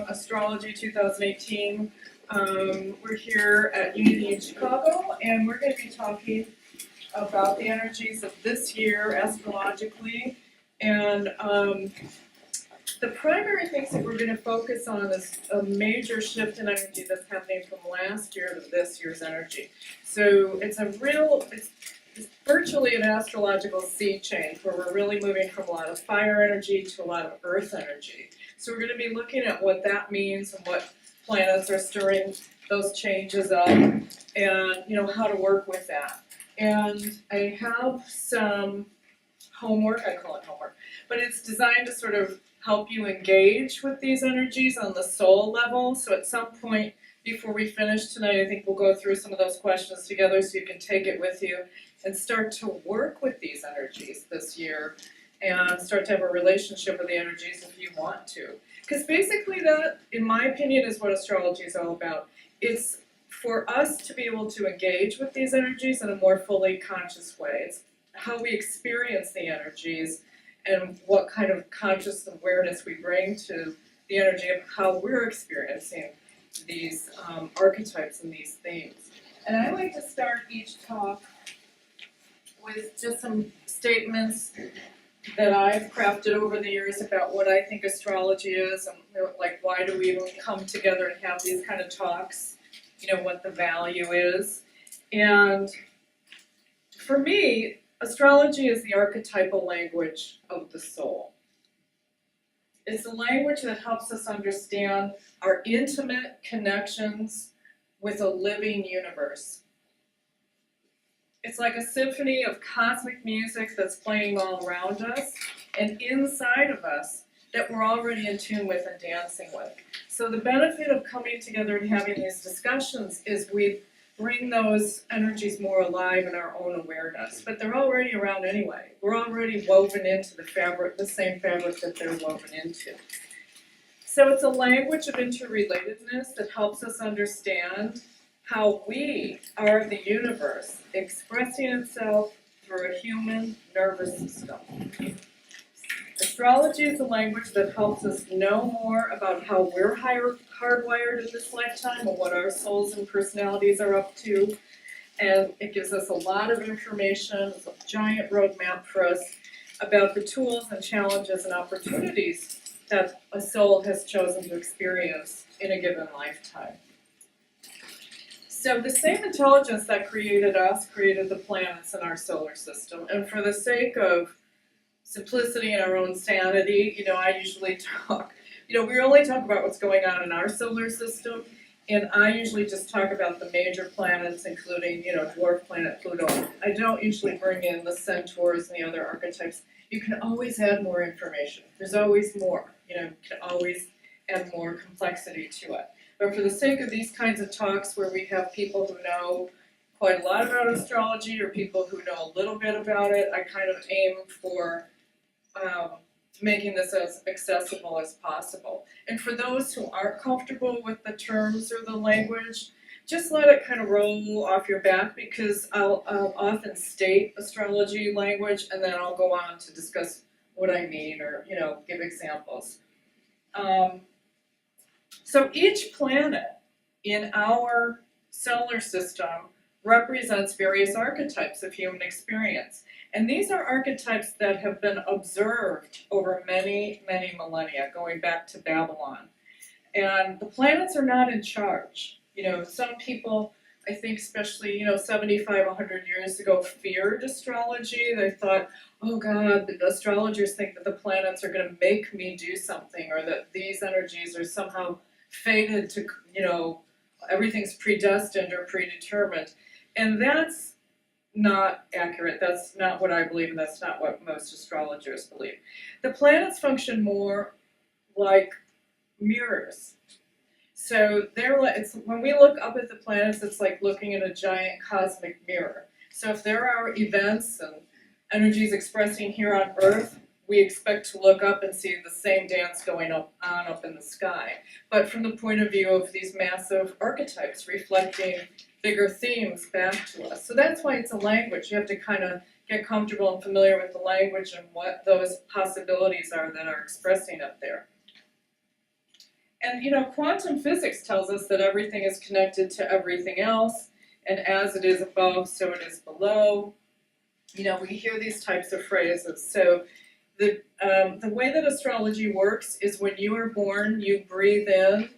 Astrology 2018. We're here at Unity in Chicago, and we're going to be talking about the energies of this year astrologically. And the primary things that we're going to focus on is a major shift in energy that's happening from last year to this year's energy. So it's virtually an astrological sea change where we're really moving from a lot of fire energy to a lot of earth energy. So we're going to be looking at what that means and what planets are stirring those changes up, and how to work with that. And I have some homework, I call it homework, but it's designed to sort of help you engage with these energies on the soul level. So at some point before we finish tonight, I think we'll go through some of those questions together so you can take it with you and start to work with these energies this year and start to have a relationship with the energies if you want to. Because basically that, in my opinion, is what astrology is all about. It's for us to be able to engage with these energies in a more fully conscious way. It's how we experience the energies and what kind of conscious awareness we bring to the energy of how we're experiencing these archetypes and these themes. And I like to start each talk with just some statements that I've crafted over the years about what I think astrology is, and like why do we even come together and have these kind of talks, what the value is. And for me, astrology is the archetypal language of the soul. It's the language that helps us understand our intimate connections with a living universe. It's like a symphony of cosmic music that's playing all around us and inside of us that we're already in tune with and dancing with. So the benefit of coming together and having these discussions is we bring those energies more alive in our own awareness, but they're already around anyway. We're already woven into the fabric, the same fabric that they're woven into. So it's a language of interrelatedness that helps us understand how we are the universe expressing itself through a human nervous system. Astrology is a language that helps us know more about how we're hardwired in this lifetime and what our souls and personalities are up to. And it gives us a lot of information, it's a giant roadmap for us about the tools and challenges and opportunities that a soul has chosen to experience in a given lifetime. So the same intelligence that created us created the planets in our solar system. And for the sake of simplicity and our own sanity, I usually talk, we only talk about what's going on in our solar system, and I usually just talk about the major planets, including, dwarf planet Pluto. I don't usually bring in the centaurs and the other archetypes. You can always add more information. There's always more, you can always add more complexity to it. But for the sake of these kinds of talks where we have people who know quite a lot about astrology or people who know a little bit about it, I kind of aim for making this as accessible as possible. And for those who aren't comfortable with the terms or the language, just let it kind of roll off your back, because I'll often state astrology language and then I'll go on to discuss what I mean or, give examples. So each planet in our solar system represents various archetypes of human experience. And these are archetypes that have been observed over many, many millennia, going back to Babylon. And the planets are not in charge. Some people, I think especially, 75, 100 years ago, feared astrology. They thought, oh God, the astrologers think that the planets are going to make me do something, or that these energies are somehow fated to, everything's predestined or predetermined. And that's not accurate. That's not what I believe, and that's not what most astrologers believe. The planets function more like mirrors. So when we look up at the planets, it's like looking at a giant cosmic mirror. So if there are events and energies expressing here on Earth, we expect to look up and see the same dance going on up in the sky. But from the point of view of these massive archetypes reflecting bigger themes back to us. So that's why it's a language. You have to kind of get comfortable and familiar with the language and what those possibilities are that are expressing up there. And quantum physics tells us that everything is connected to everything else, and as it is above, so it is below. We hear these types of phrases. So the way that astrology works is when you are born, you breathe in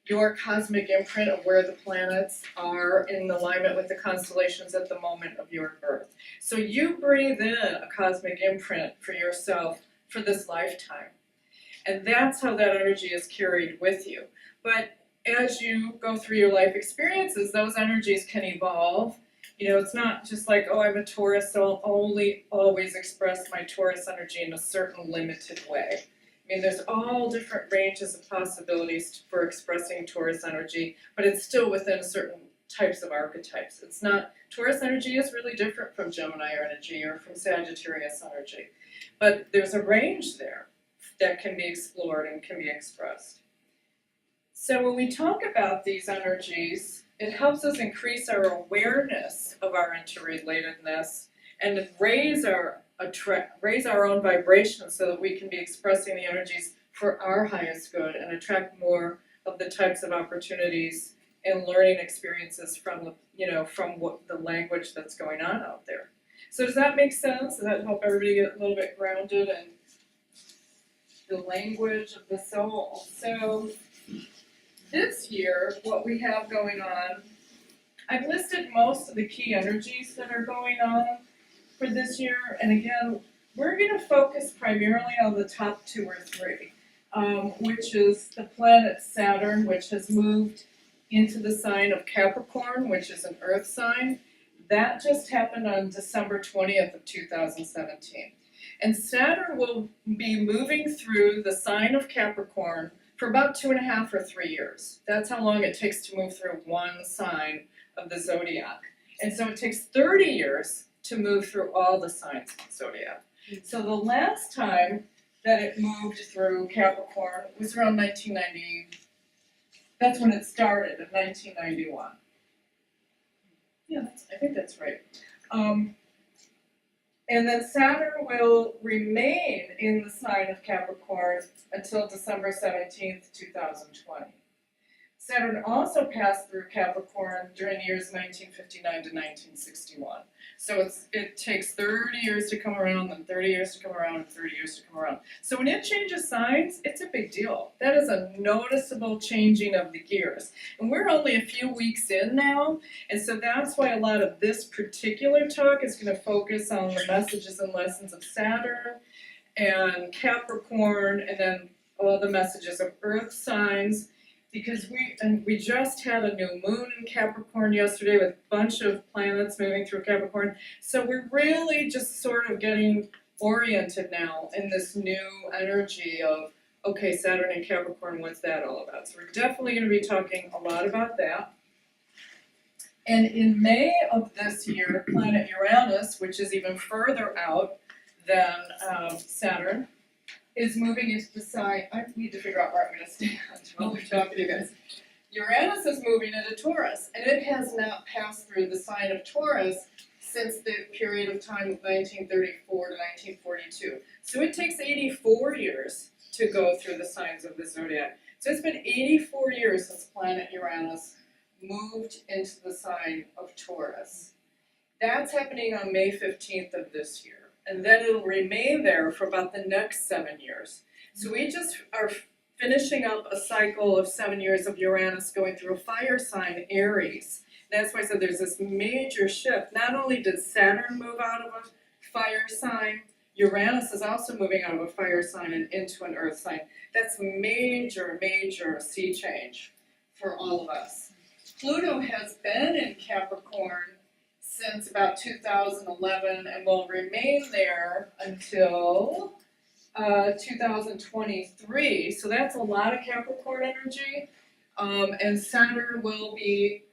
your cosmic imprint of where the planets are in alignment with the constellations at the moment of your birth. So you breathe in a cosmic imprint for yourself for this lifetime. And that's how that energy is carried with you. But as you go through your life experiences, those energies can evolve. It's not just like, oh, I'm a Taurus, so I'll only always express my Taurus energy in a certain limited way. There's all different ranges of possibilities for expressing Taurus energy, but it's still within certain types of archetypes. It's not, Taurus energy is really different from Gemini energy or from Sagittarius energy, but there's a range there that can be explored and can be expressed. So when we talk about these energies, it helps us increase our awareness of our interrelatedness and raise our own vibration so that we can be expressing the energies for our highest good and attract more of the types of opportunities and learning experiences from the language that's going on out there. So does that make sense? Does that help everybody get a little bit grounded in the language of the soul? So this year, what we have going on, I've listed most of the key energies that are going on for this year, and again, we're going to focus primarily on the top 2 or 3, which is the planet Saturn, which has moved into the sign of Capricorn, which is an earth sign. That just happened on December 20th of 2017. And Saturn will be moving through the sign of Capricorn for about 2.5 or 3 years. That's how long it takes to move through one sign of the zodiac. And so it takes 30 years to move through all the signs of the zodiac. So the last time that it moved through Capricorn was around 1990. That's when it started, in 1991. Yeah, I think that's right. And then Saturn will remain in the sign of Capricorn until December 17th, 2020. Saturn also passed through Capricorn during the years 1959 to 1961. So it takes 30 years to come around, then 30 years to come around, and 30 years to come around. So when it changes signs, it's a big deal. That is a noticeable changing of the gears. And we're only a few weeks in now, and so that's why a lot of this particular talk is going to focus on the messages and lessons of Saturn and Capricorn, and then all the messages of Earth signs. Because we just had a new moon in Capricorn yesterday with a bunch of planets moving through Capricorn. So we're really just sort of getting oriented now in this new energy of, okay, Saturn and Capricorn, what's that all about? So we're definitely going to be talking a lot about that. And in May of this year, planet Uranus, which is even further out than Saturn, is moving into the sign. I need to figure out where I'm going to stand while we talk to you guys. Uranus is moving into Taurus, and it has not passed through the sign of Taurus since the period of time of 1934 to 1942. So it takes 84 years to go through the signs of the zodiac. So it's been 84 years since planet Uranus moved into the sign of Taurus. That's happening on May 15th of this year. And then it'll remain there for about the next 7 years. So we just are finishing up a cycle of 7 years of Uranus going through a fire sign, Aries. That's why I said there's this major shift. Not only did Saturn move out of a fire sign, Uranus is also moving out of a fire sign and into an earth sign. That's major, major sea change for all of us. Pluto has been in Capricorn since about 2011 and will remain there until 2023. So that's a lot of Capricorn energy. And Saturn will be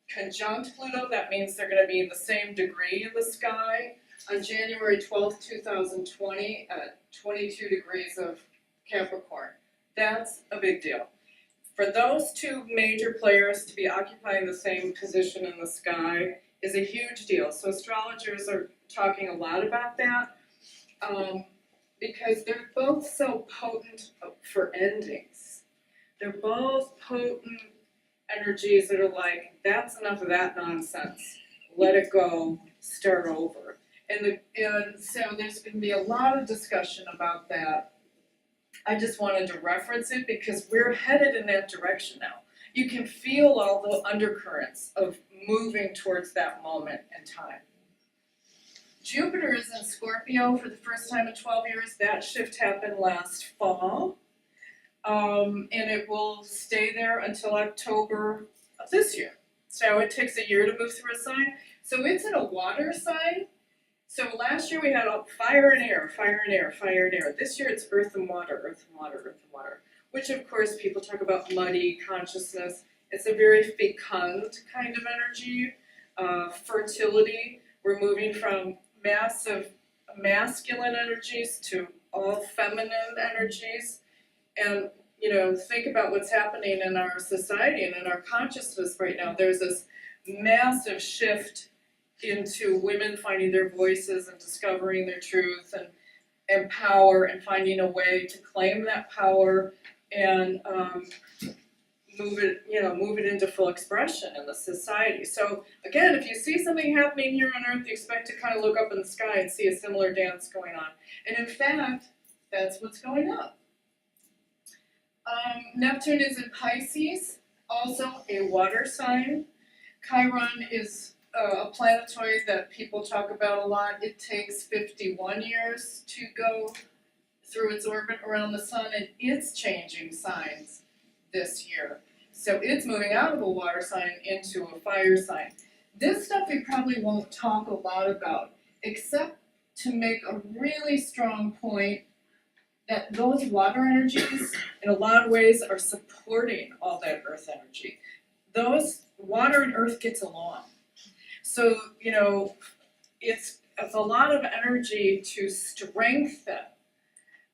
conjunct Pluto. That means they're going to be in the same degree in the sky on January 12th, 2020 at 22 degrees of Capricorn. That's a big deal. For those two major players to be occupying the same position in the sky is a huge deal. So astrologers are talking a lot about that because they're both so potent for endings. They're both potent energies that are like, that's enough of that nonsense. Let it go, start over. And so there's gonna be a lot of discussion about that. I just wanted to reference it because we're headed in that direction now. You can feel all the undercurrents of moving towards that moment in time. Jupiter is in Scorpio for the first time in 12 years. That shift happened last fall. And it will stay there until October of this year. So it takes a year to move through a sign. So it's in a water sign. So last year we had fire and air, fire and air, fire and air. This year it's earth and water, earth and water, earth and water. Which of course people talk about muddy consciousness. It's a very fecund kind of energy. Fertility. We're moving from massive masculine energies to all feminine energies. And, you know, think about what's happening in our society and in our consciousness right now. There's this massive shift into women finding their voices and discovering their truth and power and finding a way to claim that power and move it into full expression in the society. So again, if you see something happening here on Earth, you expect to kind of look up in the sky and see a similar dance going on. And in fact, that's what's going on. Neptune is in Pisces, also a water sign. Chiron is a planetoid that people talk about a lot. It takes 51 years to go through its orbit around the sun, and it's changing signs this year. So it's moving out of a water sign into a fire sign. This stuff we probably won't talk a lot about, except to make a really strong point that those water energies, in a lot of ways, are supporting all that earth energy. Those water and earth gets along. So, you know, it's a lot of energy to strengthen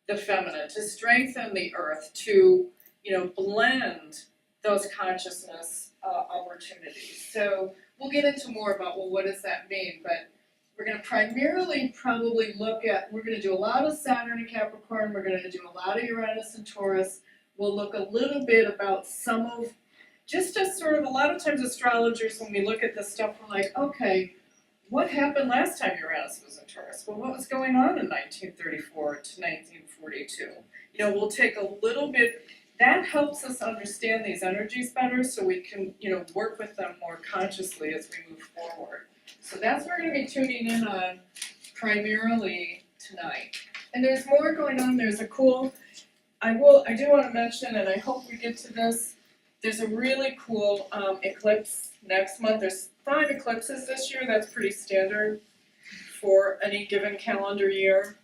the feminine, to strengthen the earth, to, you know, blend those consciousness opportunities. So we'll get into more about, well, what does that mean? But we're going to primarily probably look at, we're going to do a lot of Saturn and Capricorn, we're going to do a lot of Uranus and Taurus. We'll look a little bit about some of, just as sort of, a lot of times astrologers, when we look at this stuff, we're like, okay, what happened last time Uranus was in Taurus? Well, what was going on in 1934 to 1942? You know, we'll take a little bit, that helps us understand these energies better so we can, you know, work with them more consciously as we move forward. So that's what we're going to be tuning in on primarily tonight. And there's more going on. There's a cool, I do want to mention, and I hope we get to this, there's a really cool eclipse next month. There's 5 eclipses this year. That's pretty standard for any given calendar year.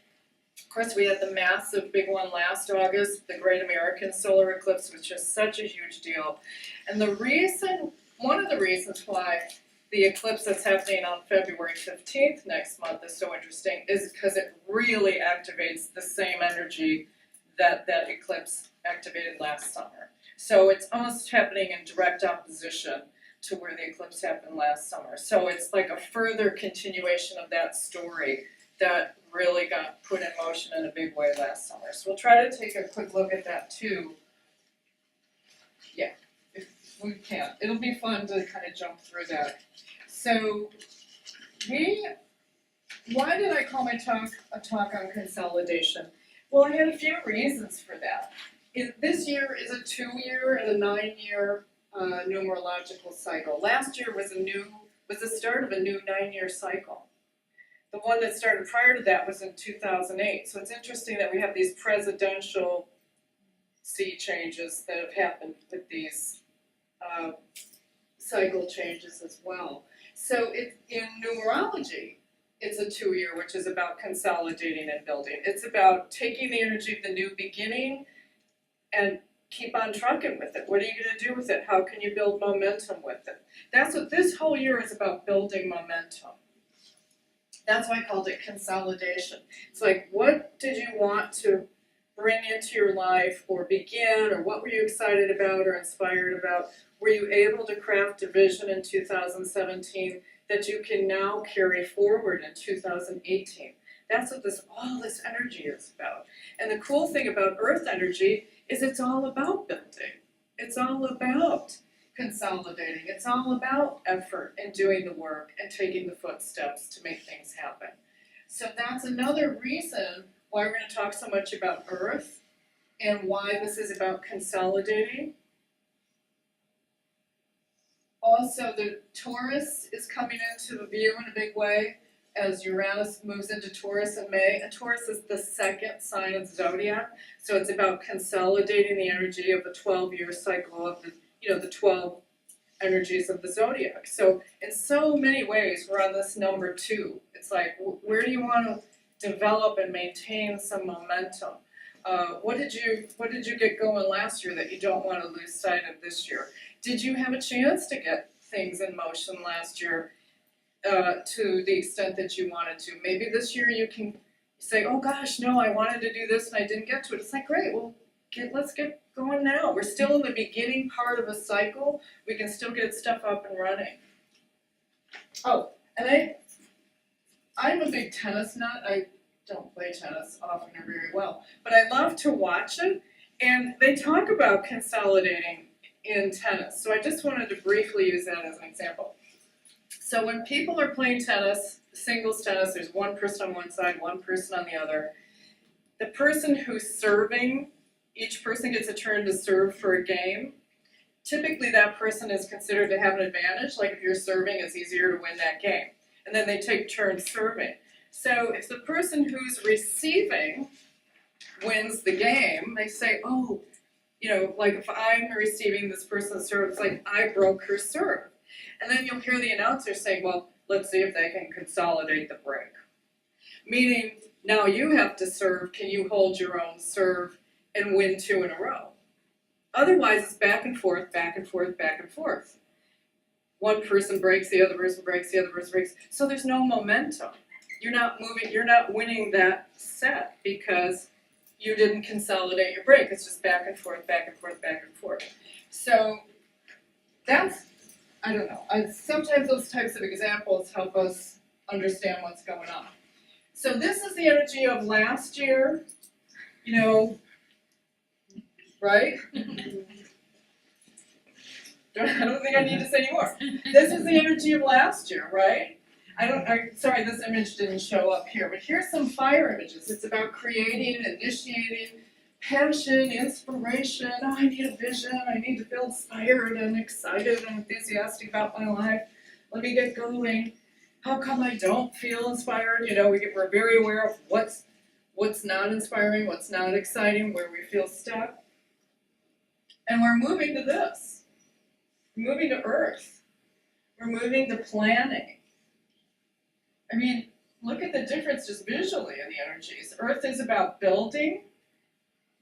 Of course, we had the massive big one last August, the Great American Solar Eclipse, which is such a huge deal. And one of the reasons why the eclipse that's happening on February 15th next month is so interesting is because it really activates the same energy that eclipse activated last summer. So it's almost happening in direct opposition to where the eclipse happened last summer. So it's like a further continuation of that story that really got put in motion in a big way last summer. So we'll try to take a quick look at that too. Yeah, if we can. It'll be fun to kind of jump through that. So why did I call my talk a talk on consolidation? Well, I had a few reasons for that. This year is a 2-year and a 9-year numerological cycle. Last year was the start of a new 9-year cycle. The one that started prior to that was in 2008. So it's interesting that we have these presidential sea changes that have happened with these cycle changes as well. So in numerology, it's a 2-year, which is about consolidating and building. It's about taking the energy of the new beginning and keep on trucking with it. What are you going to do with it? How can you build momentum with it? That's what this whole year is about, building momentum. That's why I called it consolidation. It's like, what did you want to bring into your life or begin, or what were you excited about or inspired about? Were you able to craft a vision in 2017 that you can now carry forward in 2018? That's what all this energy is about. And the cool thing about Earth energy is it's all about building. It's all about consolidating. It's all about effort and doing the work and taking the footsteps to make things happen. So that's another reason why we're going to talk so much about Earth and why this is about consolidating. Also, the Taurus is coming into the view in a big way as Uranus moves into Taurus in May. And Taurus is the second sign of the zodiac, so it's about consolidating the energy of the 12-year cycle of the 12 energies of the zodiac. So in so many ways, we're on this number 2. It's like, where do you want to develop and maintain some momentum? What did you get going last year that you don't want to lose sight of this year? Did you have a chance to get things in motion last year to the extent that you wanted to? Maybe this year you can say, oh gosh, no, I wanted to do this and I didn't get to it. It's like, great, well, let's get going now. We're still in the beginning part of a cycle. We can still get stuff up and running. Oh, and I'm a big tennis nut. I don't play tennis often or very well, but I love to watch it, and they talk about consolidating in tennis. So I just wanted to briefly use that as an example. So when people are playing tennis, singles tennis, there's one person on one side, one person on the other. The person who's serving, each person gets a turn to serve for a game. Typically that person is considered to have an advantage, like if you're serving, it's easier to win that game. And then they take turns serving. So if the person who's receiving wins the game, they say, oh, like if I'm receiving this person's serve, it's like I broke her serve. And then you'll hear the announcer saying, well, let's see if they can consolidate the break. Meaning, now you have to serve, can you hold your own serve and win 2 in a row? Otherwise, it's back and forth, back and forth, back and forth. One person breaks, the other person breaks, the other person breaks. So there's no momentum. You're not moving, you're not winning that set because you didn't consolidate your break. It's just back and forth, back and forth, back and forth. So that's, I don't know. Sometimes those types of examples help us understand what's going on. So this is the energy of last year, right? I don't think I need to say any more. This is the energy of last year, right? Sorry, this image didn't show up here, but here's some fire images. It's about creating, initiating, passion, inspiration. Oh, I need a vision. I need to feel inspired and excited and enthusiastic about my life. Let me get going. How come I don't feel inspired? We're very aware of what's not inspiring, what's not exciting, where we feel stuck. And we're moving to this. We're moving to Earth. We're moving to planning. I mean, look at the difference just visually in the energies. Earth is about building,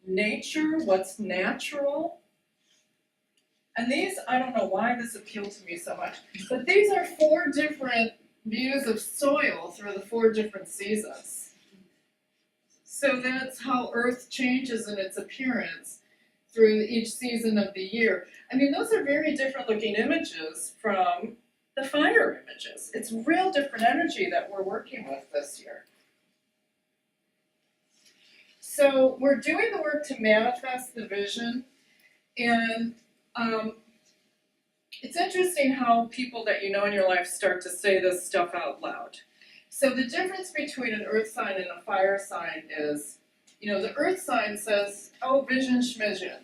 nature, what's natural. And these, I don't know why this appealed to me so much, but these are 4 different views of soil through the 4 different seasons. So that's how Earth changes in its appearance through each season of the year. I mean, those are very different looking images from the fire images. It's real different energy that we're working with this year. So we're doing the work to manifest the vision, and it's interesting how people that you know in your life start to say this stuff out loud. So the difference between an earth sign and a fire sign is, the earth sign says, oh, vision schmision.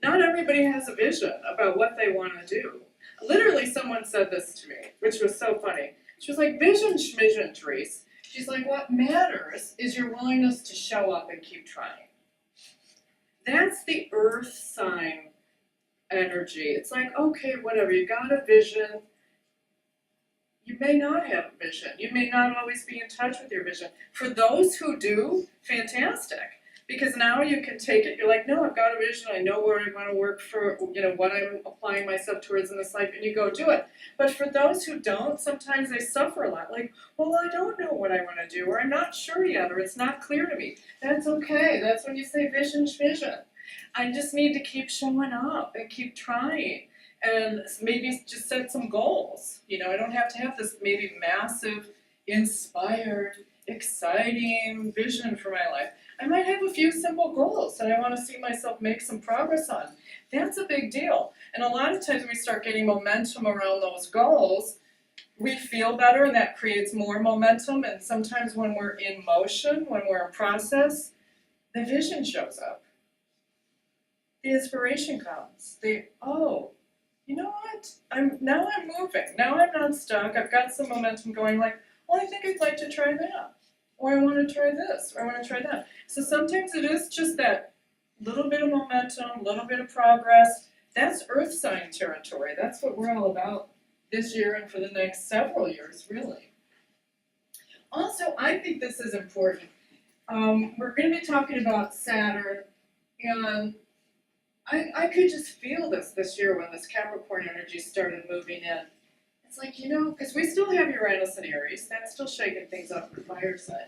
Not everybody has a vision about what they want to do. Literally, someone said this to me, which was so funny. She was like, vision schmision, Therese. She's like, what matters is your willingness to show up and keep trying. That's the earth sign energy. It's like, okay, whatever, you got a vision. You may not have a vision. You may not always be in touch with your vision. For those who do, fantastic. Because now you can take it, you're like, no, I've got a vision, I know where I want to work for, what I'm applying myself towards in this life, and you go do it. But for those who don't, sometimes they suffer a lot, like, well, I don't know what I want to do, or I'm not sure yet, or it's not clear to me. That's okay, that's when you say vision. I just need to keep showing up and keep trying, and maybe just set some goals. I don't have to have this maybe massive, inspired, exciting vision for my life. I might have a few simple goals that I want to see myself make some progress on. That's a big deal. And a lot of times we start getting momentum around those goals, we feel better and that creates more momentum. And sometimes when we're in motion, when we're in process, the vision shows up. The inspiration comes. You know what? I'm moving. Now I'm not stuck. I've got some momentum going like, well, I think I'd like to try that. Or I want to try this, or I want to try that. So sometimes it is just that little bit of momentum, little bit of progress. That's earth sign territory. That's what we're all about this year and for the next several years, really. Also, I think this is important. We're going to be talking about Saturn, and I could just feel this year when this Capricorn energy started moving in. It's like, because we still have Uranus and Aries, that's still shaking things up the fire side.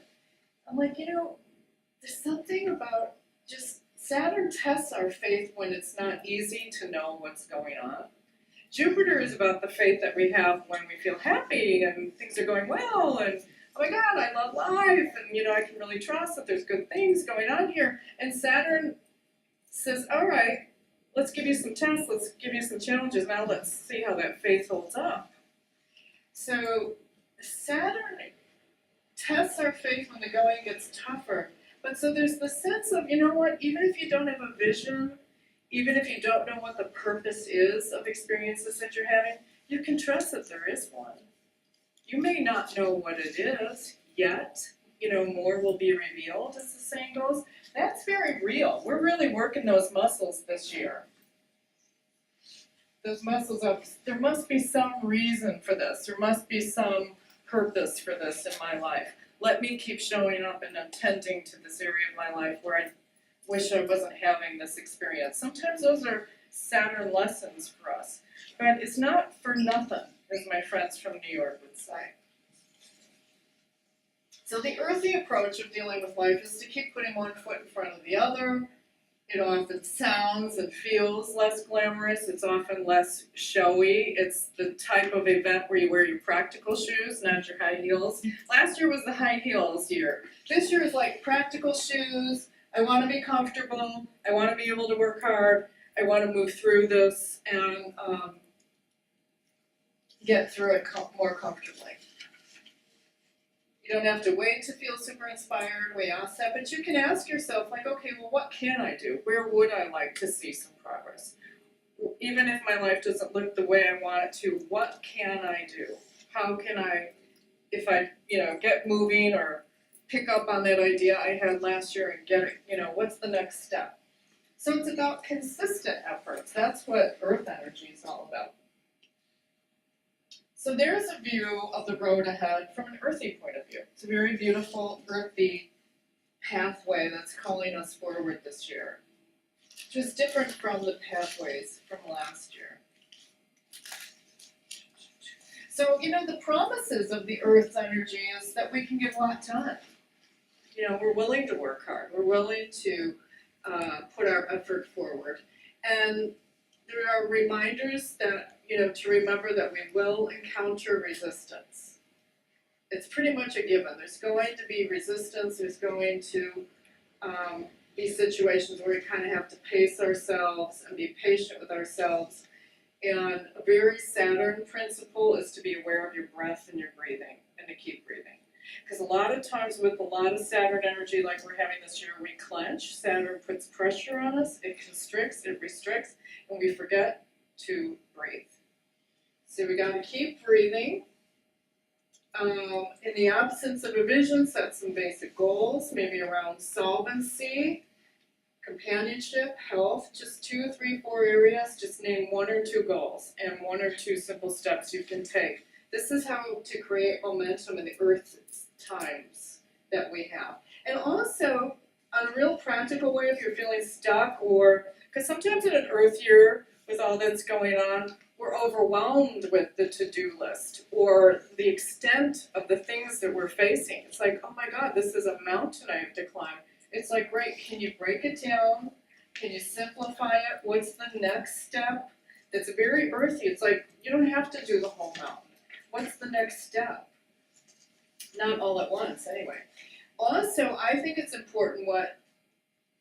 I'm like, there's something about just Saturn tests our faith when it's not easy to know what's going on. Jupiter is about the faith that we have when we feel happy and things are going well and oh my God, I love life and I can really trust that there's good things going on here. And Saturn says, all right, let's give you some tests, let's give you some challenges, now let's see how that faith holds up. So Saturn tests our faith when the going gets tougher. But so there's the sense of, even if you don't have a vision, even if you don't know what the purpose is of experiences that you're having, you can trust that there is one. You may not know what it is yet, more will be revealed, as the saying goes. That's very real. We're really working those muscles this year. Those muscles up. There must be some reason for this. There must be some purpose for this in my life. Let me keep showing up and attending to this area of my life where I wish I wasn't having this experience. Sometimes those are Saturn lessons for us. But it's not for nothing, as my friends from New York would say. So the earthy approach of dealing with life is to keep putting one foot in front of the other. It often sounds and feels less glamorous. It's often less showy. It's the type of event where you wear your practical shoes, not your high heels. Last year was the high heels year. This year is like practical shoes. I want to be comfortable. I want to be able to work hard. I want to move through this and get through it more comfortably. You don't have to wait to feel super inspired. We ask that, but you can ask yourself, like, okay, well, what can I do? Where would I like to see some progress? Even if my life doesn't look the way I want it to, what can I do? How can I, if I, get moving or pick up on that idea I had last year and get it, what's the next step? So it's about consistent efforts. That's what Earth energy is all about. So there's a view of the road ahead from an earthy point of view. It's a very beautiful, earthy pathway that's calling us forward this year, which is different from the pathways from last year. So, the promises of the Earth's energy is that we can get a lot done. We're willing to work hard. We're willing to put our effort forward. And there are reminders that, to remember that we will encounter resistance. It's pretty much a given. There's going to be resistance. There's going to be situations where we kind of have to pace ourselves and be patient with ourselves. And a very Saturn principle is to be aware of your breath and your breathing and to keep breathing. Because a lot of times with a lot of Saturn energy like we're having this year, we clench. Saturn puts pressure on us. It constricts, it restricts, and we forget to breathe. So we got to keep breathing. In the absence of a vision, set some basic goals, maybe around solvency, companionship, health, just 2, 3, 4 areas. Just name 1 or 2 goals and 1 or 2 simple steps you can take. This is how to create momentum in the Earth times that we have. And also, on a real practical way, if you're feeling stuck or, because sometimes in an Earth year, with all that's going on, we're overwhelmed with the to-do list or the extent of the things that we're facing. It's like, oh my God, this is a mountain I have to climb. It's like, great, can you break it down? Can you simplify it? What's the next step? It's very earthy. It's like, you don't have to do the whole mountain. What's the next step? not all at once anyway. Also, I think it's important what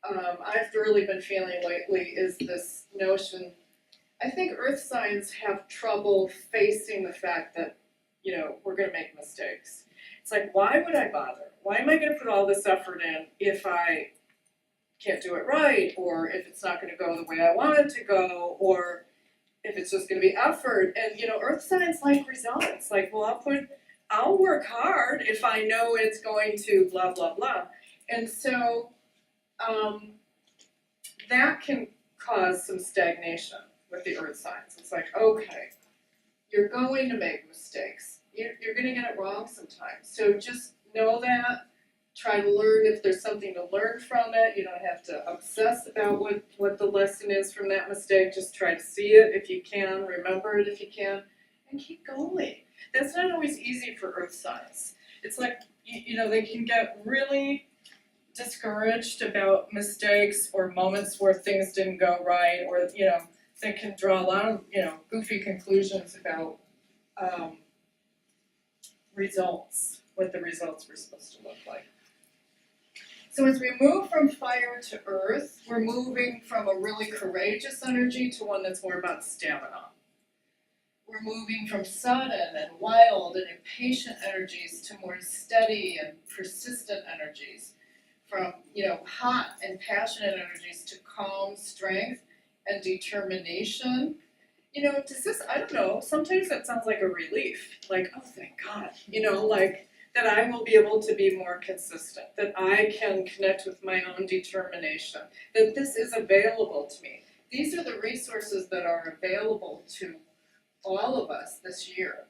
I've really been feeling lately is this notion. I think earth signs have trouble facing the fact that, you know, we're gonna make mistakes. It's like, why would I bother? Why am I gonna put all this effort in if I can't do it right, or if it's not gonna go the way I want it to go, or if it's just gonna be effort? And, you know, earth signs like results. Like, well, I'll work hard if I know it's going to blah, blah, blah. And so, that can cause some stagnation with the earth signs. It's like, okay, you're going to make mistakes. You're gonna get it wrong sometimes. So just know that, try to learn if there's something to learn from it. You don't have to obsess about what the lesson is from that mistake. Just try to see it if you can, remember it if you can, and keep going. That's not always easy for earth signs. It's like, you know, they can get really discouraged about mistakes or moments where things didn't go right, or, you know, they can draw a lot of, you know, goofy conclusions about results, what the results were supposed to look like. So as we move from fire to earth, we're moving from a really courageous energy to one that's more about stamina. We're moving from sudden and wild and impatient energies to more steady and persistent energies. From, you know, hot and passionate energies to calm strength and determination. You know, does this, I don't know, sometimes that sounds like a relief. Like, oh, thank God, you know, like that I will be able to be more consistent, that I can connect with my own determination, that this is available to me. These are the resources that are available to all of us this year.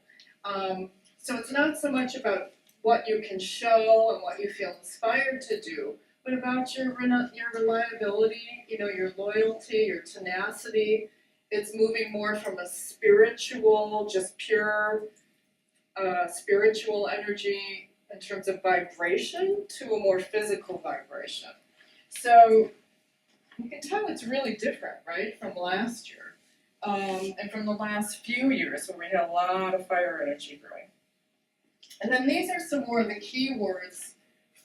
So it's not so much about what you can show and what you feel inspired to do, but about your reliability, you know, your loyalty, your tenacity. It's moving more from a spiritual, just pure spiritual energy in terms of vibration to a more physical vibration. So you can tell it's really different, right, from last year, and from the last few years when we had a lot of fire energy growing. And then these are some more of the key words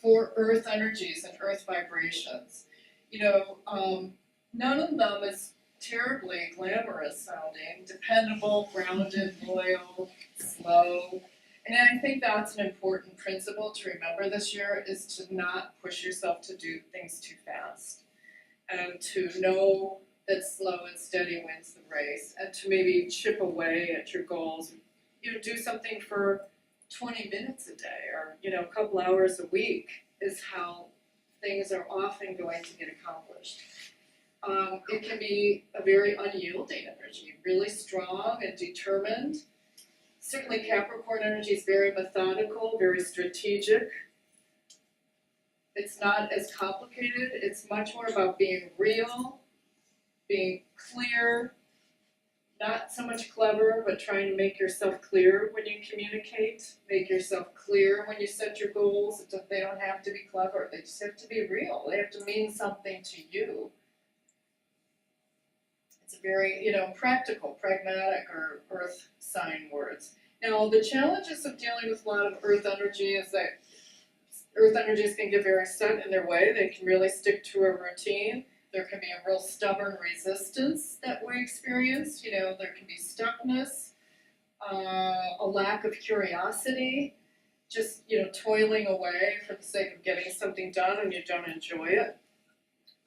for earth energies and earth vibrations. You know, none of them is terribly glamorous sounding. Dependable, grounded, loyal, slow. And I think that's an important principle to remember this year, is to not push yourself to do things too fast. And to know that slow and steady wins the race. And to maybe chip away at your goals. You know, do something for 20 minutes a day, or, you know, a couple hours a week is how things are often going to get accomplished. It can be a very unyielding energy, really strong and determined. Certainly Capricorn energy is very methodical, very strategic. It's not as complicated, it's much more about being real, being clear, not so much clever, but trying to make yourself clear when you communicate, make yourself clear when you set your goals. They don't have to be clever, they just have to be real. They have to mean something to you. It's a very, you know, practical, pragmatic, or earth sign words. Now, the challenges of dealing with a lot of earth energy is that earth energies can get very set in their way. They can really stick to a routine. There can be a real stubborn resistance that we experience. You know, there can be stuckness, a lack of curiosity, just, you know, toiling away for the sake of getting something done and you don't enjoy it.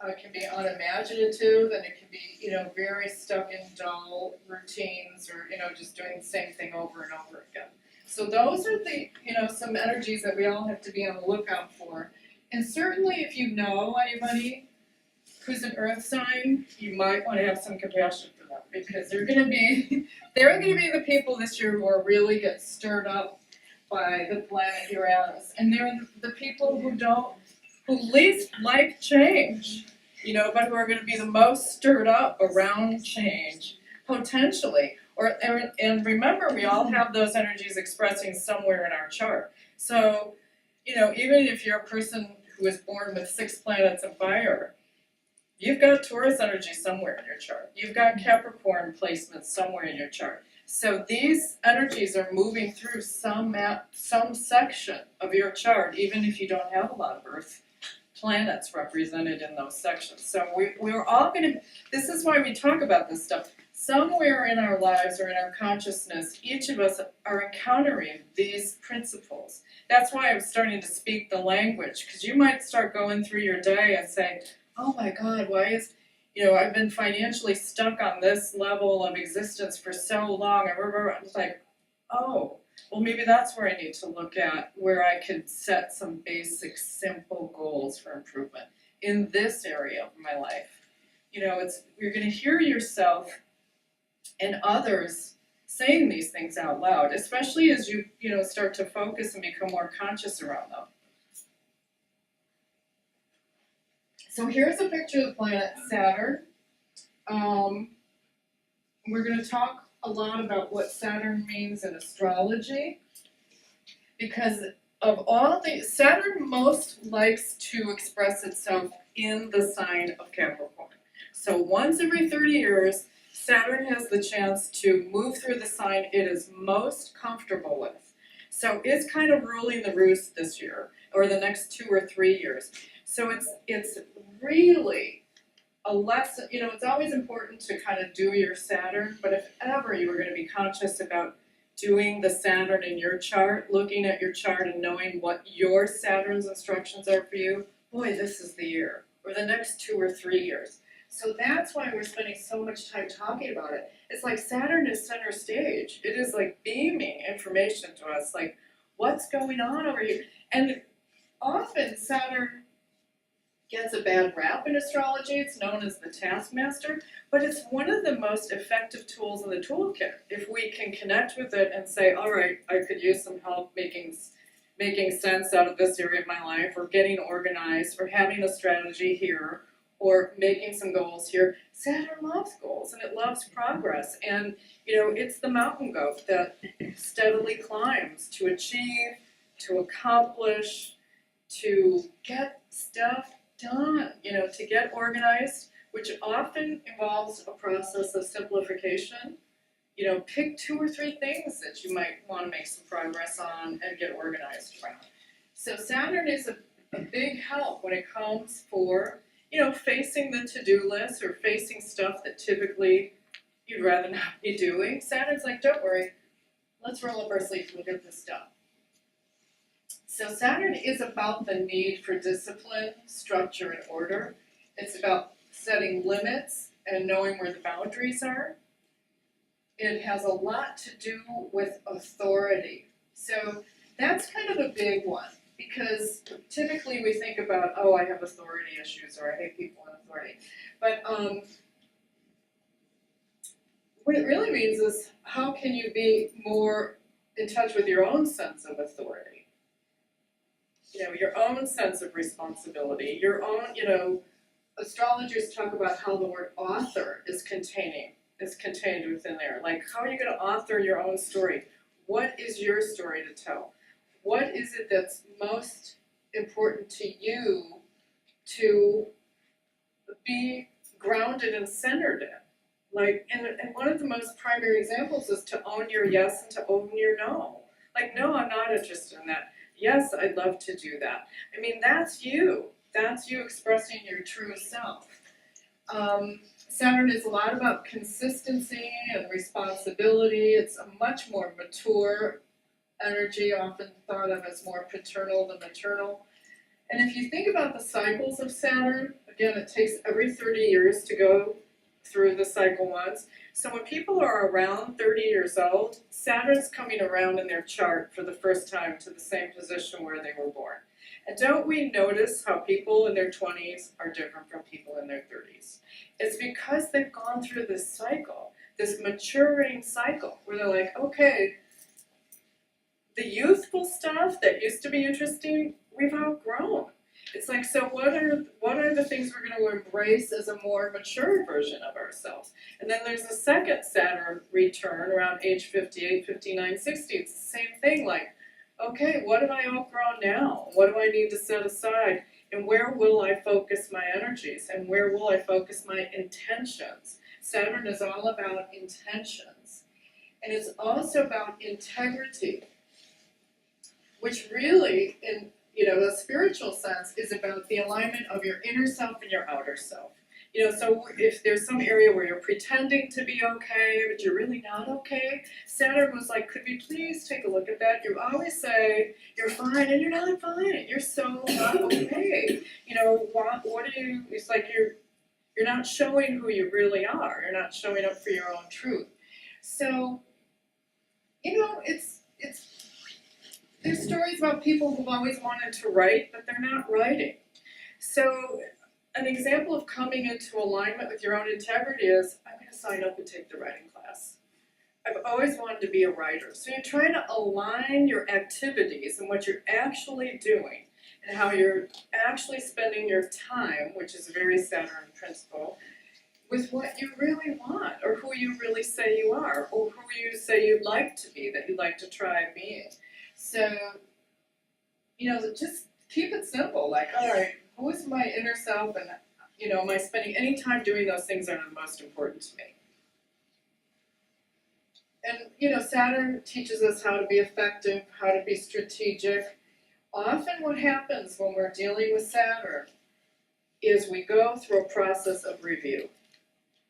It can be unimaginative, and it can be, you know, very stuck in dull routines, or, you know, just doing the same thing over and over again. So those are the, you know, some energies that we all have to be on the lookout for. And certainly if you know anybody who's an earth sign, you might want to have some compassion for them, because they're gonna be the people this year who are really get stirred up by the planet Uranus. And they're the people who least like change, you know, but who are gonna be the most stirred up around change, potentially. And remember, we all have those energies expressing somewhere in our chart. So, you know, even if you're a person who was born with 6 planets of fire, You've got Taurus energy somewhere in your chart. You've got Capricorn placement somewhere in your chart. So these energies are moving through some section of your chart, even if you don't have a lot of Earth planets represented in those sections. So we're all gonna, this is why we talk about this stuff. Somewhere in our lives or in our consciousness, each of us are encountering these principles. That's why I'm starting to speak the language, because you might start going through your day and say, oh my God, why is, I've been financially stuck on this level of existence for so long. I was like, oh, well, maybe that's where I need to look at, where I could set some basic, simple goals for improvement in this area of my life. You're going to hear yourself and others saying these things out loud, especially as you start to focus and become more conscious around them. So here's a picture of the planet Saturn. We're going to talk a lot about what Saturn means in astrology, because of all the Saturn most likes to express itself in the sign of Capricorn. So once every 30 years, Saturn has the chance to move through the sign it is most comfortable with. So it's kind of ruling the roost this year, or the next 2 or 3 years. So it's really a lesson, it's always important to kind of do your Saturn, but if ever you were going to be conscious about doing the Saturn in your chart, looking at your chart and knowing what your Saturn's instructions are for you, boy, this is the year, or the next 2 or 3 years. So that's why we're spending so much time talking about it. It's like Saturn is center stage. It is like beaming information to us, like what's going on over here. And often Saturn gets a bad rap in astrology. It's known as the taskmaster, but it's one of the most effective tools in the toolkit. If we can connect with it and say, all right, I could use some help making sense out of this area of my life, or getting organized, or having a strategy here, or making some goals here. Saturn loves goals and it loves progress. And it's the mountain goat that steadily climbs to achieve, to accomplish, to get stuff done, to get organized, which often involves a process of simplification. Pick 2 or 3 things that you might want to make some progress on and get organized around. So Saturn is a big help when it comes for, facing the to-do list or facing stuff that typically you'd rather not be doing. Saturn's like, don't worry, let's roll up our sleeves and get this done. So Saturn is about the need for discipline, structure, and order. It's about setting limits and knowing where the boundaries are. It has a lot to do with authority. So that's kind of a big one, because typically we think about, oh, I have authority issues, or I hate people in authority. But what it really means is, how can you be more in touch with your own sense of authority? Your own sense of responsibility, your own, astrologers talk about how the word author is contained within there. Like, how are you going to author your own story? What is your story to tell? What is it that's most important to you to be grounded and centered in? Like, and one of the most primary examples is to own your yes and to own your no. Like, no, I'm not interested in that. Yes, I'd love to do that. I mean, that's you. That's you expressing your true self. Saturn is a lot about consistency and responsibility. It's a much more mature energy, often thought of as more paternal than maternal. And if you think about the cycles of Saturn, again, it takes every 30 years to go through the cycle once. So when people are around 30 years old, Saturn's coming around in their chart for the first time to the same position where they were born. And don't we notice how people in their 20s are different from people in their 30s? It's because they've gone through this cycle, this maturing cycle, where they're like, okay, the youthful stuff that used to be interesting, we've outgrown. It's like, so what are the things we're going to embrace as a more mature version of ourselves? And then there's a second Saturn return around age 58, 59, 60. It's the same thing, like, okay, what have I outgrown now? What do I need to set aside? And where will I focus my energies? And where will I focus my intentions? Saturn is all about intentions. And it's also about integrity, which really, in the spiritual sense, is about the alignment of your inner self and your outer self. So if there's some area where you're pretending to be okay, but you're really not okay, Saturn was like, could we please take a look at that? You always say you're fine, and you're not fine. You're so not okay. What do you? It's like you're not showing who you really are. You're not showing up for your own truth. So, it's there's stories about people who've always wanted to write, but they're not writing. So an example of coming into alignment with your own integrity is, I'm going to sign up and take the writing class. I've always wanted to be a writer. So you're trying to align your activities and what you're actually doing and how you're actually spending your time, which is a very Saturn principle, with what you really want, or who you really say you are, or who you say you'd like to be, that you'd like to try being. So, just keep it simple, like, all right, who is my inner self, and, am I spending any time doing those things that are the most important to me? And, Saturn teaches us how to be effective, how to be strategic. Often what happens when we're dealing with Saturn is we go through a process of review.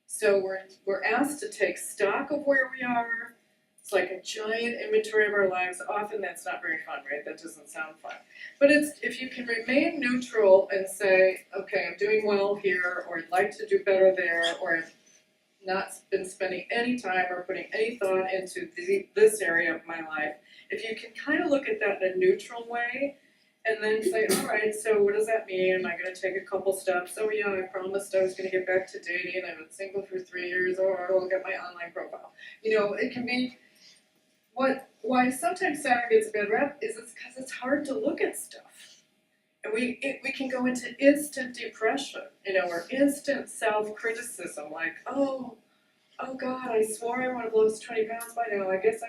So we're asked to take stock of where we are. It's like a giant inventory of our lives. Often that's not very fun, right? That doesn't sound fun. But if you can remain neutral and say, okay, I'm doing well here, or I'd like to do better there, or I've not been spending any time or putting any thought into this area of my life, if you can kind of look at that in a neutral way, and then say, all right, so what does that mean? Am I going to take a couple steps? Oh yeah, I promised I was going to get back to dating. I've been single for 3 years, or I'll get my online profile. It can be why sometimes Saturn gets a bad rep is it's because it's hard to look at stuff. And we can go into instant depression, or instant self-criticism, like, oh God, I swore I want to lose 20 pounds by now. I guess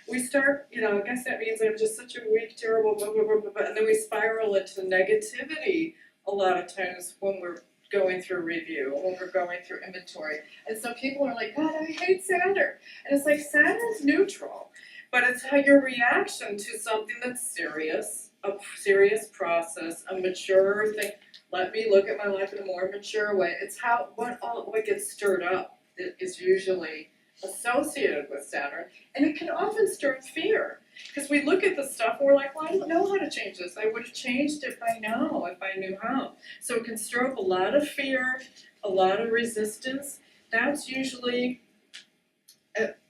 we start, I guess that means I'm just such a weak, terrible, blah, blah, blah, blah, blah. And then we spiral into negativity a lot of times when we're going through review, when we're going through inventory. And so people are like, God, I hate Saturn. And it's like, Saturn's neutral, but it's how your reaction to something that's serious, a serious process, a mature thing. Let me look at my life in a more mature way. It's what gets stirred up that is usually associated with Saturn, and it can often stir fear, because we look at the stuff and we're like, well, I don't know how to change this. I would have changed it by now if I knew how. So it can stir up a lot of fear, a lot of resistance. That's usually,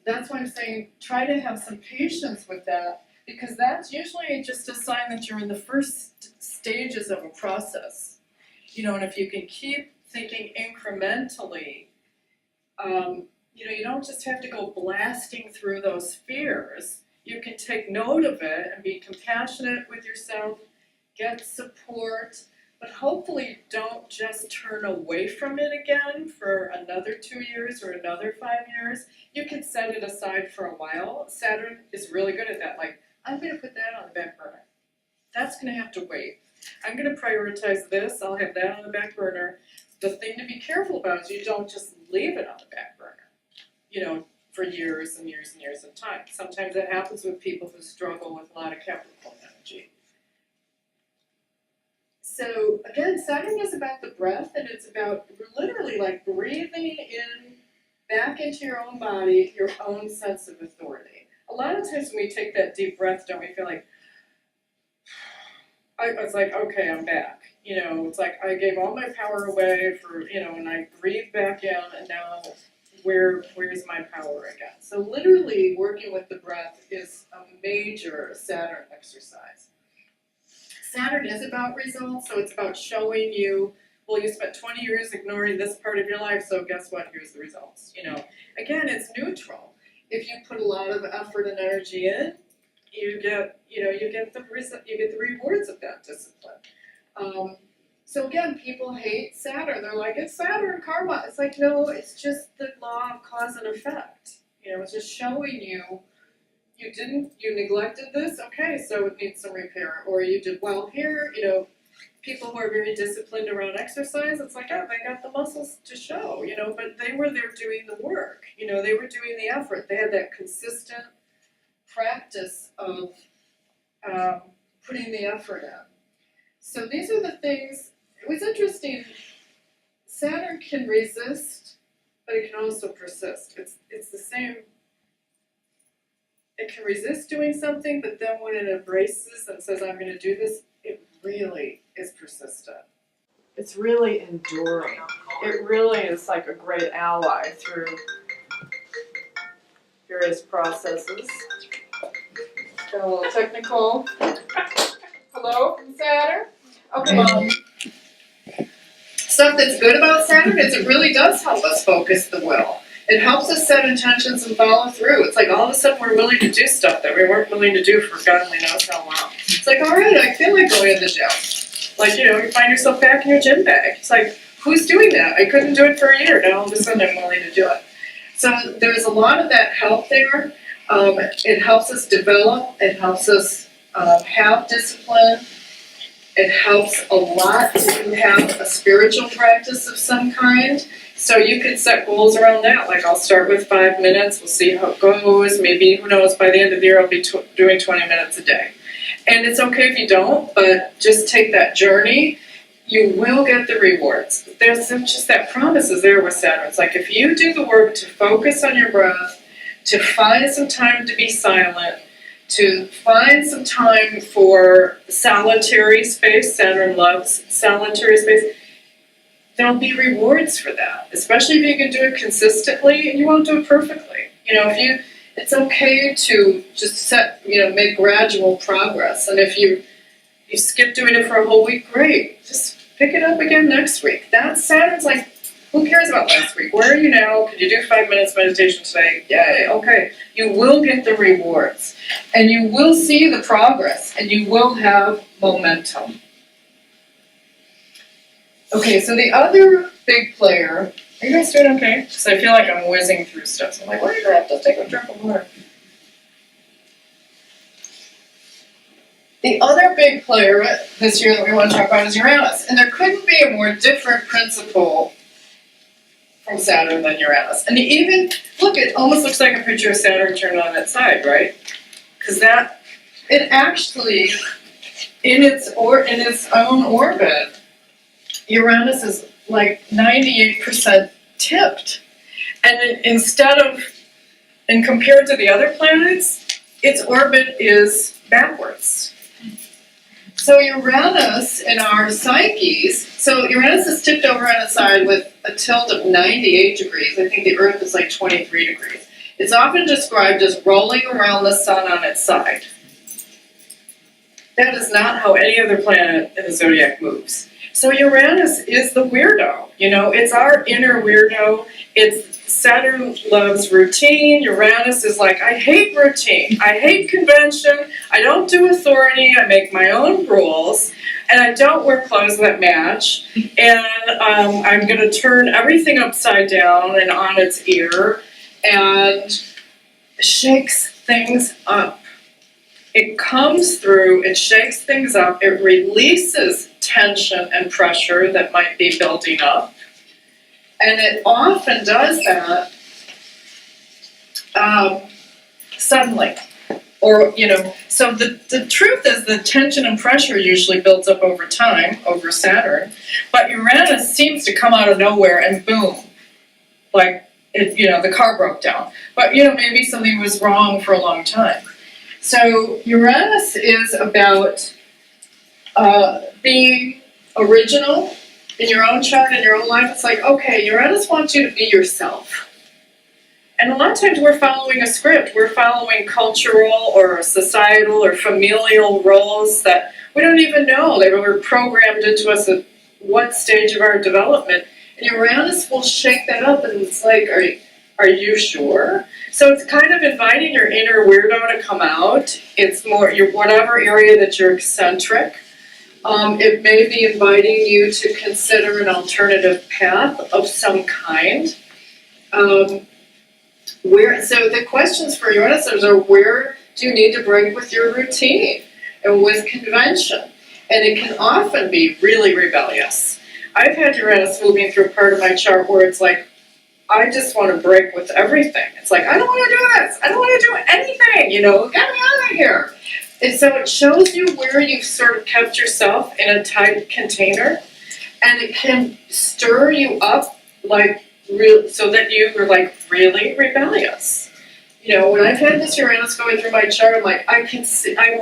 that's why I'm saying try to have some patience with that, because that's usually just a sign that you're in the first stages of a process. And if you can keep thinking incrementally, you don't just have to go blasting through those fears. You can take note of it and be compassionate with yourself, get support, but hopefully don't just turn away from it again for another 2 years or another 5 years. You can set it aside for a while. Saturn is really good at that. Like, I'm going to put that on the back burner. That's going to have to wait. I'm going to prioritize this. I'll have that on the back burner. The thing to be careful about is you don't just leave it on the back burner, for years and years and years of time. Sometimes that happens with people who struggle with a lot of Capricorn energy. So again, Saturn is about the breath, and it's about literally like breathing in back into your own body, your own sense of authority. A lot of times when we take that deep breath, don't we feel like, it's like, okay, I'm back. It's like I gave all my power away and I breathed back in, and now where's my power again? So literally working with the breath is a major Saturn exercise. Saturn is about results, so it's about showing you, well, you spent 20 years ignoring this part of your life, so guess what? Here's the results. Again, it's neutral. If you put a lot of effort and energy in, you get the rewards of that discipline. So again, people hate Saturn. They're like, it's Saturn karma. It's like, no, it's just the law of cause and effect. It's just showing you neglected this. Okay, so it needs some repair. Or you did well here. people who are very disciplined around exercise, it's like, oh, they got the muscles to show, you know, but they were there doing the work, you know, they were doing the effort. They had that consistent practice of putting the effort in. So these are the things. It was interesting. Saturn can resist, but it can also persist. It's the same. It can resist doing something, but then when it embraces and says, I'm going to do this, it really is persistent. It's really enduring. It really is like a great ally through various processes. Got a little technical. Hello from Saturn. Okay. Stuff that's good about Saturn is it really does help us focus the will. It helps us set intentions and follow through. It's like all of a sudden we're willing to do stuff that we weren't willing to do for God only knows how long. It's like, all right, I feel like going to the gym. Like, you know, you find yourself packing your gym bag. It's like, who's doing that? I couldn't do it for a year. Now all of a sudden I'm willing to do it. So there's a lot of that help there. It helps us develop. It helps us have discipline. It helps a lot to have a spiritual practice of some kind. So you could set goals around that. Like I'll start with 5 minutes. We'll see how it goes. Maybe, who knows, by the end of the year I'll be doing 20 minutes a day. And it's okay if you don't, but just take that journey. You will get the rewards. There's just that promise is there with Saturn. It's like if you do the work to focus on your breath, to find some time to be silent, to find some time for solitary space. Saturn loves solitary space. There'll be rewards for that, especially if you can do it consistently and you won't do it perfectly. You know, it's okay to just make gradual progress. And if you skip doing it for a whole week, great. Just pick it up again next week. Saturn's like, who cares about last week? Where are you now? Could you do 5 minutes meditation today? Yay, okay. You will get the rewards. And you will see the progress. And you will have momentum. Okay, so the other big player, are you guys doing okay? Because I feel like I'm whizzing through stuff. So I'm like, why do I have to take a drink of water? The other big player this year that we want to talk about is Uranus. And there couldn't be a more different principle from Saturn than Uranus. And even, look, it almost looks like a picture of Saturn turned on its side, right? Because it actually, in its own orbit, Uranus is like 98% tipped. And compared to the other planets, its orbit is backwards. So Uranus in our psyches, so Uranus is tipped over on its side with a tilt of 98 degrees. I think the Earth is like 23 degrees. It's often described as rolling around the sun on its side. That is not how any other planet in the zodiac moves. So Uranus is the weirdo, you know, it's our inner weirdo. Saturn loves routine. Uranus is like, I hate routine. I hate convention. I don't do authority. I make my own rules. And I don't wear clothes that match. And I'm going to turn everything upside down and on its ear and shakes things up. It comes through, it shakes things up, it releases tension and pressure that might be building up. And it often does that suddenly. Or, you know, so the truth is the tension and pressure usually builds up over time, over Saturn. But Uranus seems to come out of nowhere and boom, like, the car broke down. But, maybe something was wrong for a long time. So Uranus is about being original in your own chart, in your own life. It's like, okay, Uranus wants you to be yourself. And a lot of times we're following a script. We're following cultural or societal or familial roles that we don't even know. They were programmed into us at what stage of our development. And Uranus will shake that up and it's like, are you sure? So it's kind of inviting your inner weirdo to come out. It's more whatever area that you're eccentric. It may be inviting you to consider an alternative path of some kind. So the questions for Uranus are, where do you need to break with your routine and with convention? And it can often be really rebellious. I've had Uranus moving through part of my chart where it's like, I just want to break with everything. It's like, I don't want to do this. I don't want to do anything, you know, get me out of here. And so it shows you where you've sort of kept yourself in a tight container, and it can stir you up like so that you are like really rebellious. You know, when I've had this Uranus going through my chart, I'm like, I can see, I'm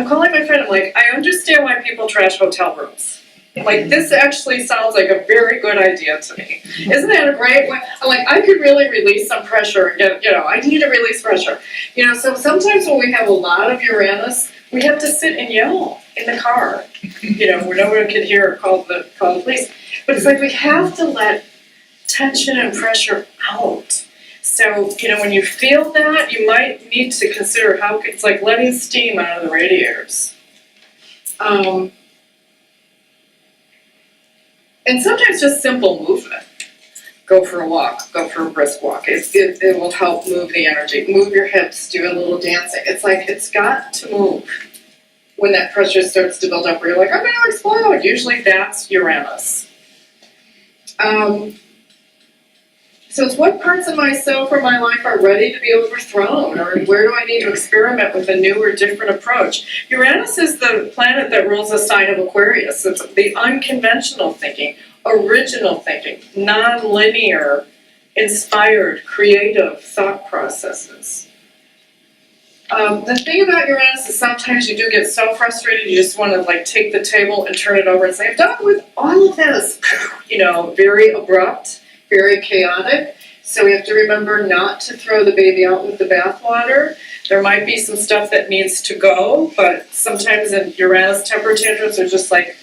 calling my friend, I'm like, I understand why people trash hotel rooms. Like, this actually sounds like a very good idea to me. Isn't that a great way? I'm like, I could really release some pressure and get, you know, I need to release pressure. You know, so sometimes when we have a lot of Uranus, we have to sit and yell in the car, you know, where no one can hear or call the police. But it's like we have to let tension and pressure out. So, you know, when you feel that, you might need to consider how it's like letting steam out of the radiators. And sometimes just simple movement. Go for a walk, go for a brisk walk. It will help move the energy. Move your hips, do a little dancing. It's like it's got to move when that pressure starts to build up where you're like, I'm going to explode. Usually that's Uranus. So it's what parts of myself or my life are ready to be overthrown, or where do I need to experiment with a new or different approach? Uranus is the planet that rules the sign of Aquarius. It's the unconventional thinking, original thinking, non-linear, inspired, creative thought processes. The thing about Uranus is sometimes you do get so frustrated you just want to like take the table and turn it over and say, I'm done with all of this. You know, very abrupt. Very chaotic, so we have to remember not to throw the baby out with the bathwater. There might be some stuff that needs to go, but sometimes in Uranus temper tantrums are just like,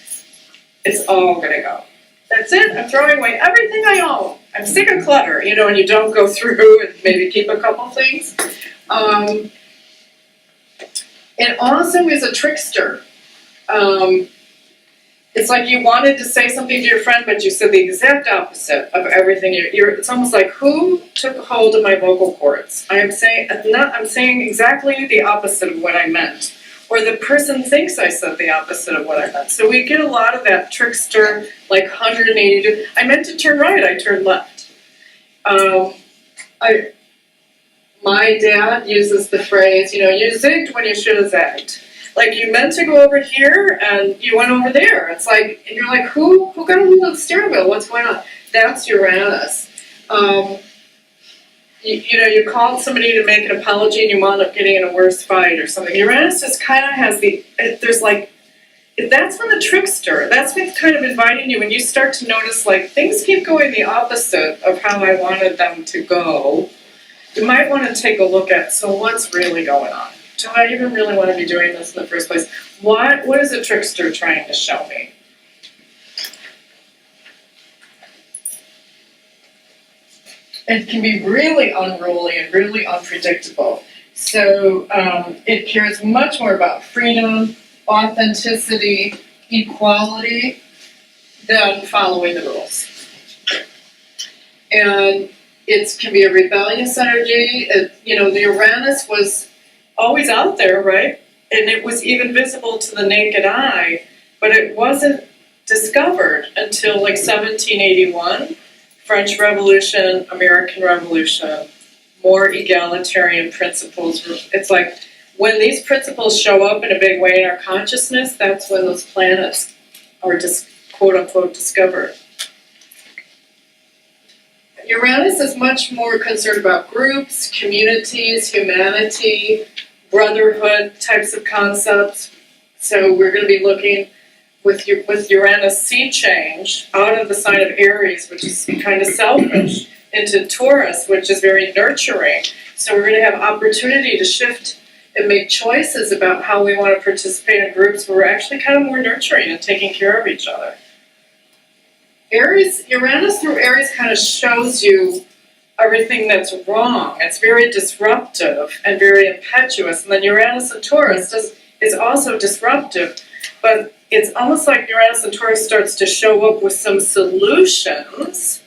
it's all gonna go. That's it, I'm throwing away everything I own. I'm sick of clutter, you know, and you don't go through and maybe keep a couple things. And also is a trickster. It's like you wanted to say something to your friend, but you said the exact opposite of everything. It's almost like, who took hold of my vocal cords? I'm saying exactly the opposite of what I meant. Or the person thinks I said the opposite of what I meant. So we get a lot of that trickster, like 180. I meant to turn right, I turned left. My dad uses the phrase, you know, you zigged when you should have zagged. Like, you meant to go over here, and you went over there. It's like, and you're like, who got a hold of the steering wheel? What's going on? That's Uranus. You know, you called somebody to make an apology, and you wound up getting in a worse fight or something. Uranus just kind of has there's like, that's when the trickster, that's what's kind of inviting you, when you start to notice, like, things keep going the opposite of how I wanted them to go. You might want to take a look at, so what's really going on? Do I even really want to be doing this in the first place? What is a trickster trying to show me? It can be really unruly and really unpredictable. So it cares much more about freedom, authenticity, equality, than following the rules. And it can be a rebellious energy. You know, the Uranus was always out there, right? And it was even visible to the naked eye, but it wasn't discovered until like 1781, French Revolution, American Revolution, more egalitarian principles. It's like when these principles show up in a big way in our consciousness, that's when those planets are just quote unquote discovered. Uranus is much more concerned about groups, communities, humanity, brotherhood types of concepts. So we're going to be looking with Uranus sea change out of the sign of Aries, which is kind of selfish, into Taurus, which is very nurturing. So we're going to have opportunity to shift and make choices about how we want to participate in groups where we're actually kind of more nurturing and taking care of each other. Uranus through Aries kind of shows you everything that's wrong. It's very disruptive and very impetuous. And then Uranus and Taurus is also disruptive, but it's almost like Uranus and Taurus starts to show up with some solutions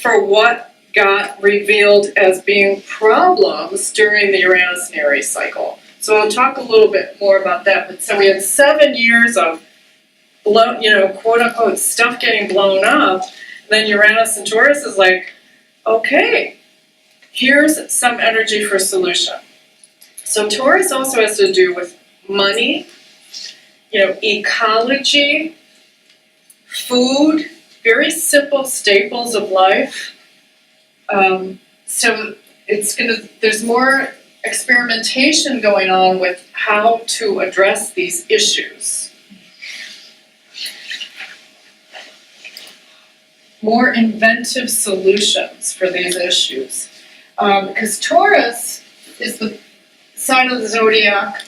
for what got revealed as being problems during the Uranus and Aries cycle. So I'll talk a little bit more about that. But so we had 7 years of quote unquote stuff getting blown up, then Uranus and Taurus is like, okay, here's some energy for solution. So Taurus also has to do with money, ecology, food, very simple staples of life. So there's more experimentation going on with how to address these issues. More inventive solutions for these issues. Because Taurus is the sign of the zodiac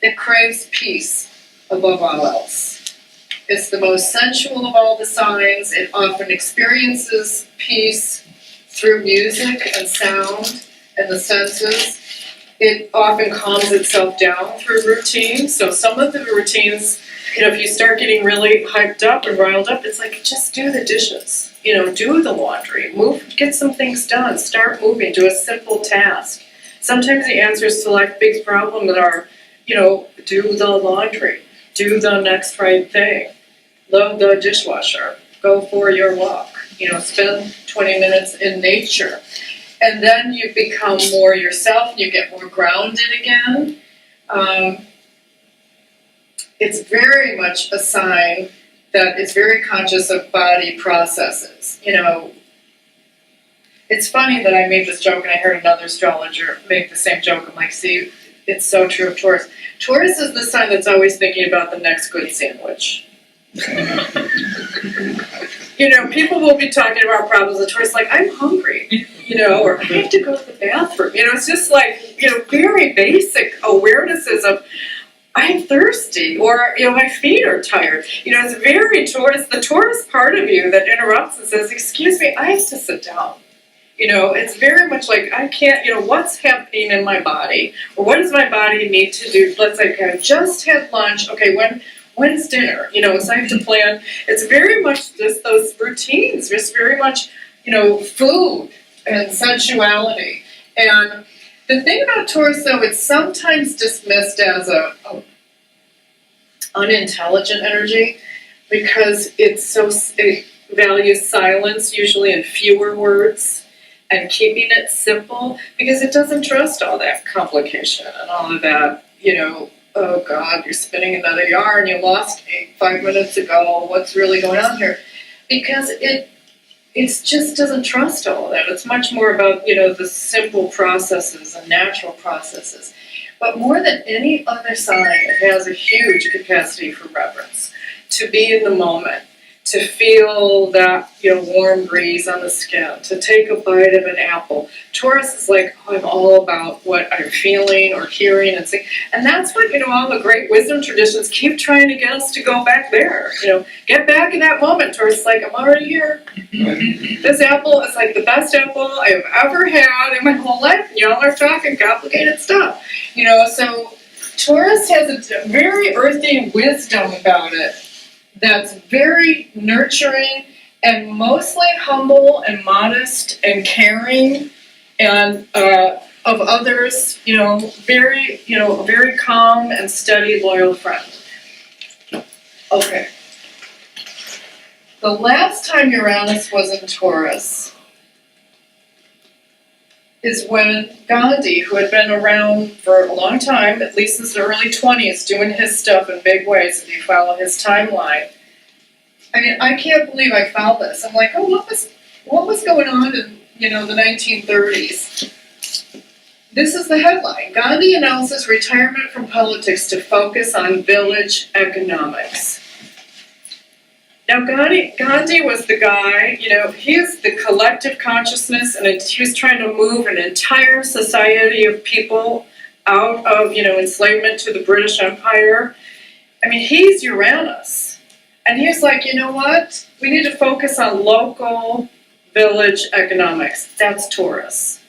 that craves peace above all else. It's the most sensual of all the signs. It often experiences peace through music and sound and the senses. It often calms itself down through routine. So some of the routines, if you start getting really hyped up and riled up, it's like, just do the dishes, do the laundry, get some things done, start moving, do a simple task. Sometimes the answers to life's big problems are, do the laundry, do the next right thing, load the dishwasher, go for your walk, spend 20 minutes in nature. And then you become more yourself, you get more grounded again. It's very much a sign that is very conscious of body processes. It's funny that I made this joke and I heard another astrologer make the same joke. I'm like, see, it's so true of Taurus. Taurus is the sign that's always thinking about the next good sandwich. People will be talking about problems with Taurus like, I'm hungry, or I have to go to the bathroom. It's just like, very basic awarenesses of, I'm thirsty, or, my feet are tired. It's very Taurus, the Taurus part of you that interrupts and says, excuse me, I have to sit down. It's very much like, I can't, what's happening in my body, or what does my body need to do? Let's say, okay, I just had lunch, okay, when's dinner? So I have to plan. It's very much just those routines, just very much, food and sensuality. And the thing about Taurus, though, it's sometimes dismissed as a unintelligent energy because it values silence, usually in fewer words, and keeping it simple because it doesn't trust all that complication and all of that, oh God, you're spinning another yarn, you lost 5 minutes ago, what's really going on here? Because it just doesn't trust all of that. It's much more about, the simple processes and natural processes. But more than any other sign, it has a huge capacity for reverence, to be in the moment, to feel that, warm breeze on the skin, to take a bite of an apple. Taurus is like, oh, I'm all about what I'm feeling or hearing and seeing. And that's what, all the great wisdom traditions keep trying to get us to go back there. Get back in that moment. Taurus is like, I'm already here. This apple is like the best apple I've ever had in my whole life. And y'all are talking complicated stuff. So Taurus has a very earthy wisdom about it that's very nurturing and mostly humble and modest and caring and of others, very calm and steady, loyal friend. Okay. The last time Uranus was in Taurus is when Gandhi, who had been around for a long time, at least since the early 20s, doing his stuff in big ways, if you follow his timeline. I mean, I can't believe I found this. I'm like, oh, what was going on in, the 1930s? This is the headline. Gandhi announces retirement from politics to focus on village economics. Now, Gandhi was the guy, he is the collective consciousness, and he was trying to move an entire society of people out of, enslavement to the British Empire. I mean, he's Uranus. And he's like, you know what? We need to focus on local village economics. That's Taurus.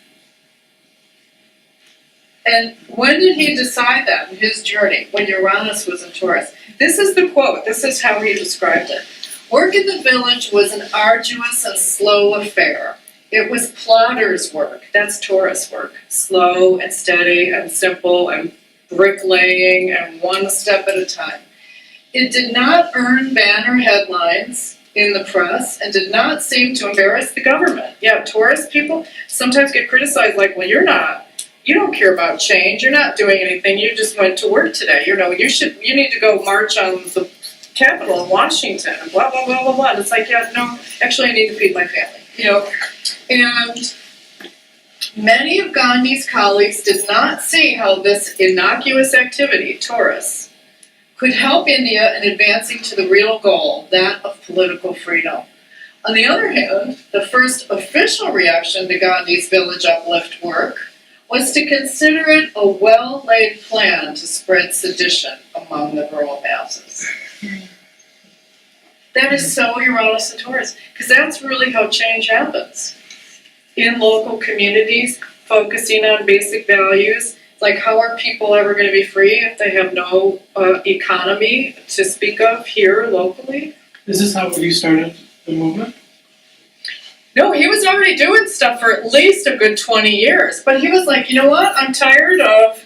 And when did he decide that in his journey, when Uranus was in Taurus? This is the quote. This is how he described it. Work in the village was an arduous and slow affair. It was plotter's work. That's Taurus work. Slow and steady and simple and bricklaying and one step at a time. It did not earn banner headlines in the press and did not seem to embarrass the government. Yeah, Taurus people sometimes get criticized like, well, you don't care about change, you're not doing anything, you just went to work today, you need to go march on the Capitol in Washington, and blah, blah, blah, blah, blah. And it's like, yeah, no, actually I need to feed my family, And many of Gandhi's colleagues did not see how this innocuous activity, Taurus, could help India in advancing to the real goal, that of political freedom. On the other hand, the first official reaction to Gandhi's village uplift work was to consider it a well-laid plan to spread sedition among the rural masses. That is so Uranus and Taurus, because that's really how change happens. In local communities, focusing on basic values, like how are people ever going to be free if they have no economy to speak of here locally? Is this how you started the movement? No, he was already doing stuff for at least a good 20 years. But he was like, you know what, I'm tired of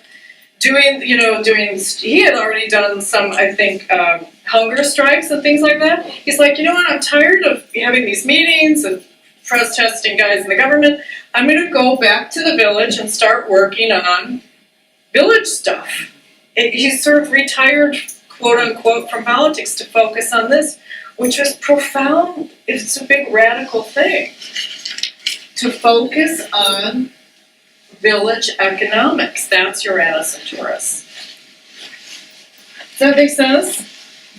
doing, he had already done some, I think, hunger strikes and things like that. He's like, you know what, I'm tired of having these meetings and protesting guys in the government. I'm going to go back to the village and start working on village stuff. He sort of retired, quote unquote, from politics to focus on this, which was profound. It's a big radical thing. To focus on village economics. That's Uranus and Taurus. Does that make sense?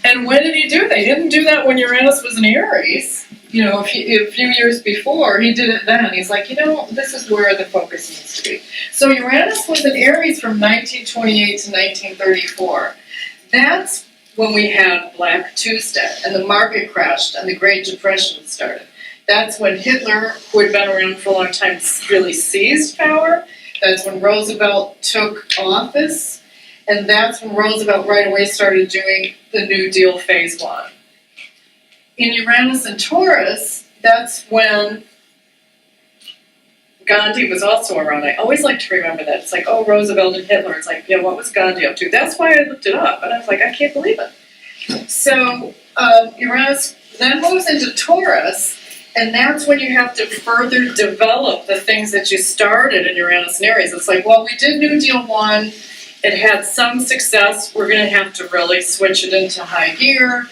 And when did he do that? He didn't do that when Uranus was in Aries. A few years before, he did it then. He's like, this is where the focus needs to be. So Uranus was in Aries from 1928 to 1934. That's when we had Black Tuesday, and the market crashed, and the Great Depression started. That's when Hitler, who had been around for a long time, really seized power. That's when Roosevelt took office, and that's when Roosevelt right away started doing the New Deal Phase 1. In Uranus and Taurus, that's when Gandhi was also around. I always like to remember that. It's like, oh, Roosevelt and Hitler. It's like, yeah, what was Gandhi up to? That's why I looked it up. And I was like, I can't believe it. So Uranus then moves into Taurus, and that's when you have to further develop the things that you started in Uranus and Aries. It's like, well, we did New Deal 1. It had some success. We're going to have to really switch it into high gear.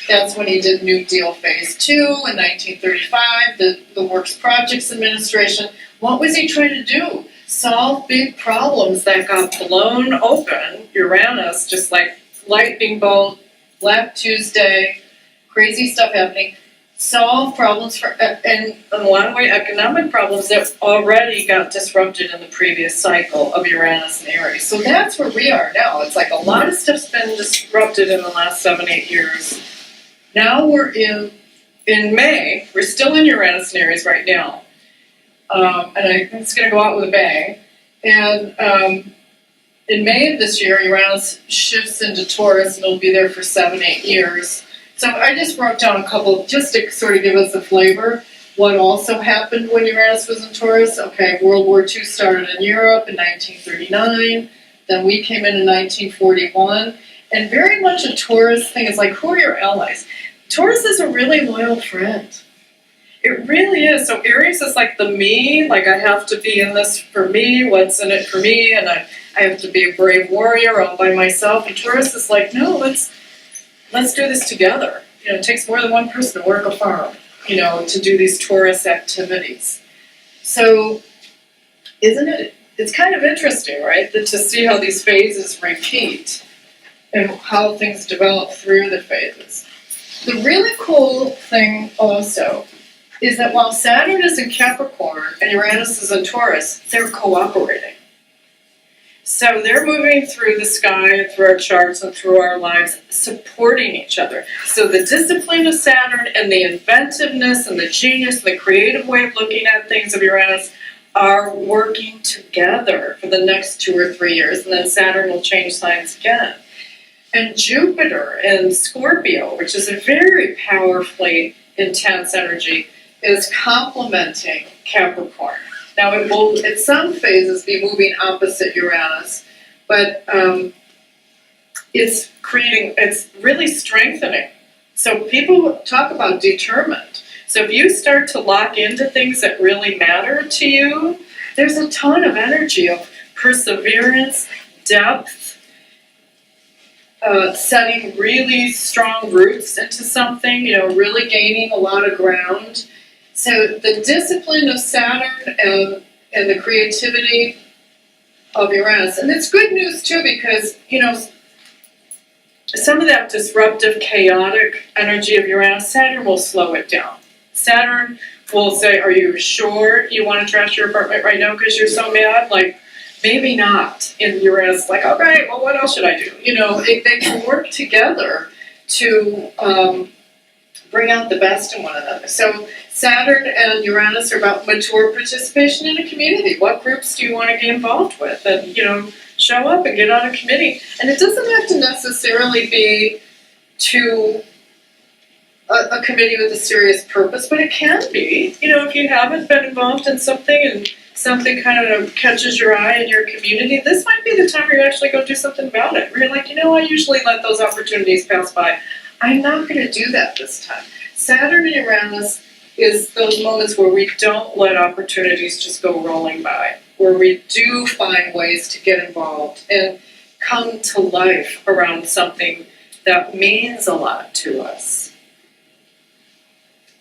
That's when he did New Deal Phase 2 in 1935, the Works Projects Administration. What was he trying to do? Solve big problems that got blown open. Uranus, just like lightning bolt, Black Tuesday, crazy stuff happening. Solve problems and in a lot of ways, economic problems that already got disrupted in the previous cycle of Uranus and Aries. So that's where we are now. It's like a lot of stuff's been disrupted in the last 7-8 years. Now we're in May. We're still in Uranus and Aries right now. And I think it's going to go out with a bang. And in May of this year, Uranus shifts into Taurus, and it'll be there for 7-8 years. So I just wrote down a couple, just to sort of give us a flavor, what also happened when Uranus was in Taurus. Okay, World War II started in Europe in 1939. Then we came in 1941. And very much a Taurus thing is like, who are your allies? Taurus is a really loyal friend. It really is. So Aries is like the me, like I have to be in this for me, what's in it for me, and I have to be a brave warrior all by myself. And Taurus is like, no, let's do this together. It takes more than one person to work a farm, to do these Taurus activities. So isn't it, it's kind of interesting, right, that to see how these phases repeat and how things develop through the phases. The really cool thing also is that while Saturn is in Capricorn and Uranus is in Taurus, they're cooperating. So they're moving through the sky, through our charts, and through our lives, supporting each other. So the discipline of Saturn and the inventiveness and the genius, the creative way of looking at things of Uranus are working together for the next 2 or 3 years, and then Saturn will change signs again. And Jupiter in Scorpio, which is a very powerfully intense energy, is complementing Capricorn. Now it will, at some phases, be moving opposite Uranus, but it's really strengthening. So people talk about determined. So if you start to lock into things that really matter to you, there's a ton of energy of perseverance, depth, setting really strong roots into something, really gaining a lot of ground. So the discipline of Saturn and the creativity of Uranus. And it's good news too because, some of that disruptive, chaotic energy of Uranus, Saturn will slow it down. Saturn will say, are you sure you want to trash your apartment right now because you're so mad? Like, maybe not. And Uranus like, okay, well, what else should I do? They can work together to bring out the best in one another. So Saturn and Uranus are about mature participation in a community. What groups do you want to get involved with? And, show up and get on a committee. And it doesn't have to necessarily be to a committee with a serious purpose, but it can be. If you haven't been involved in something and something kind of catches your eye in your community, this might be the time where you actually go do something about it. Where you're like, I usually let those opportunities pass by. I'm not going to do that this time. Saturn and Uranus is those moments where we don't let opportunities just go rolling by, where we do find ways to get involved and come to life around something that means a lot to us.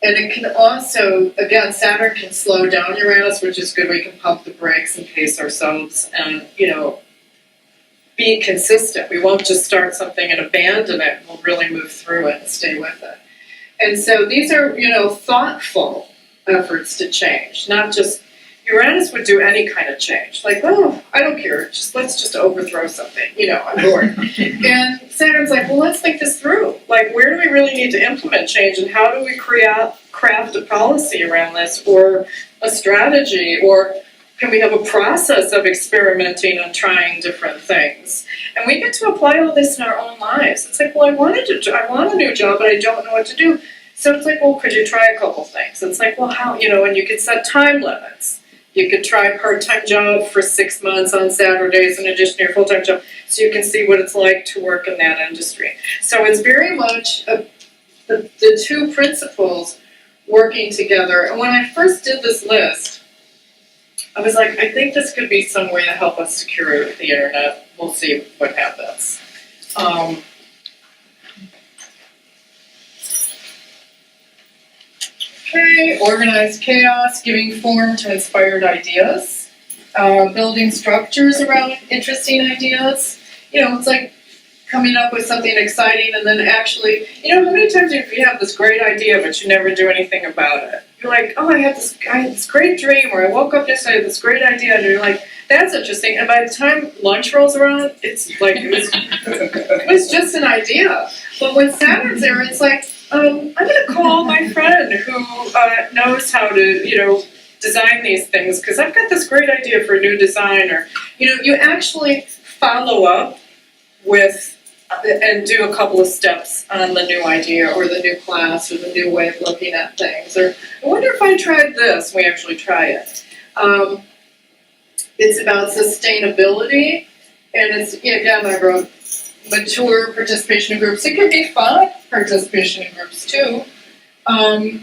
And it can also, again, Saturn can slow down Uranus, which is good. We can pump the brakes and pace ourselves and, be consistent. We won't just start something and abandon it. We'll really move through it and stay with it. And so these are, thoughtful efforts to change, not just, Uranus would do any kind of change. Like, oh, I don't care, let's just overthrow something, I'm bored. And Saturn's like, well, let's think this through. Like, where do we really need to implement change and how do we craft a policy around this or a strategy, or can we have a process of experimenting and trying different things? And we get to apply all this in our own lives. It's like, well, I want a new job, but I don't know what to do. So it's like, well, could you try a couple things? It's like, well, how, and you could set time limits. You could try a part-time job for 6 months on Saturdays in addition to your full-time job, so you can see what it's like to work in that industry. So it's very much the two principles working together. And when I first did this list, I was like, I think this could be some way to help us secure the internet. We'll see what happens. Okay, organized chaos, giving form to inspired ideas, building structures around interesting ideas. It's like coming up with something exciting and then actually, how many times if you have this great idea but you never do anything about it? You're like, oh, I had this great dream, or I woke up yesterday, I had this great idea, and you're like, that's interesting. And by the time lunch rolls around, it's like, it was just an idea. But when Saturn's there, it's like, I'm going to call my friend who knows how to, design these things, because I've got this great idea for a new design, or, you actually follow up with and do a couple of steps on the new idea or the new class or the new way of looking at things. Or, I wonder if I tried this, we actually try it. It's about sustainability, and it's, again, I wrote mature participation in groups. It can be fun participation in groups too. I'm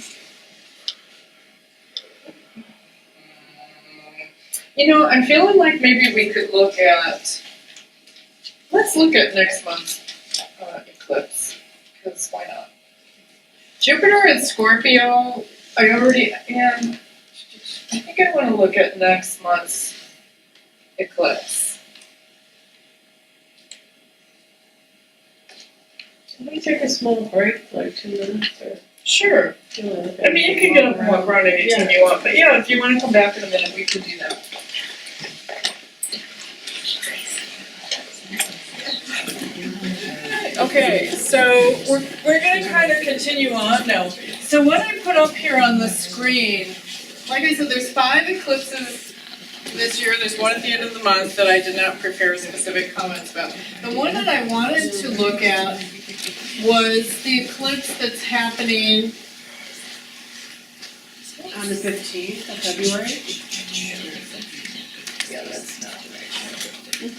feeling like maybe we could let's look at next month's eclipse, because why not? Jupiter and Scorpio, I think I want to look at next month's eclipse. Can we take a small break, like 2 minutes or? Sure. You know, I mean, you can get up and walk around anytime you want, but yeah, if you want to come back in a minute, we can do that. Okay, so we're going to kind of continue on now. So what I put up here on the screen, like I said, there's 5 eclipses this year. There's one at the end of the month that I did not prepare specific comments about. The one that I wanted to look at was the eclipse that's happening on the 15th of February. Yeah, that's not right.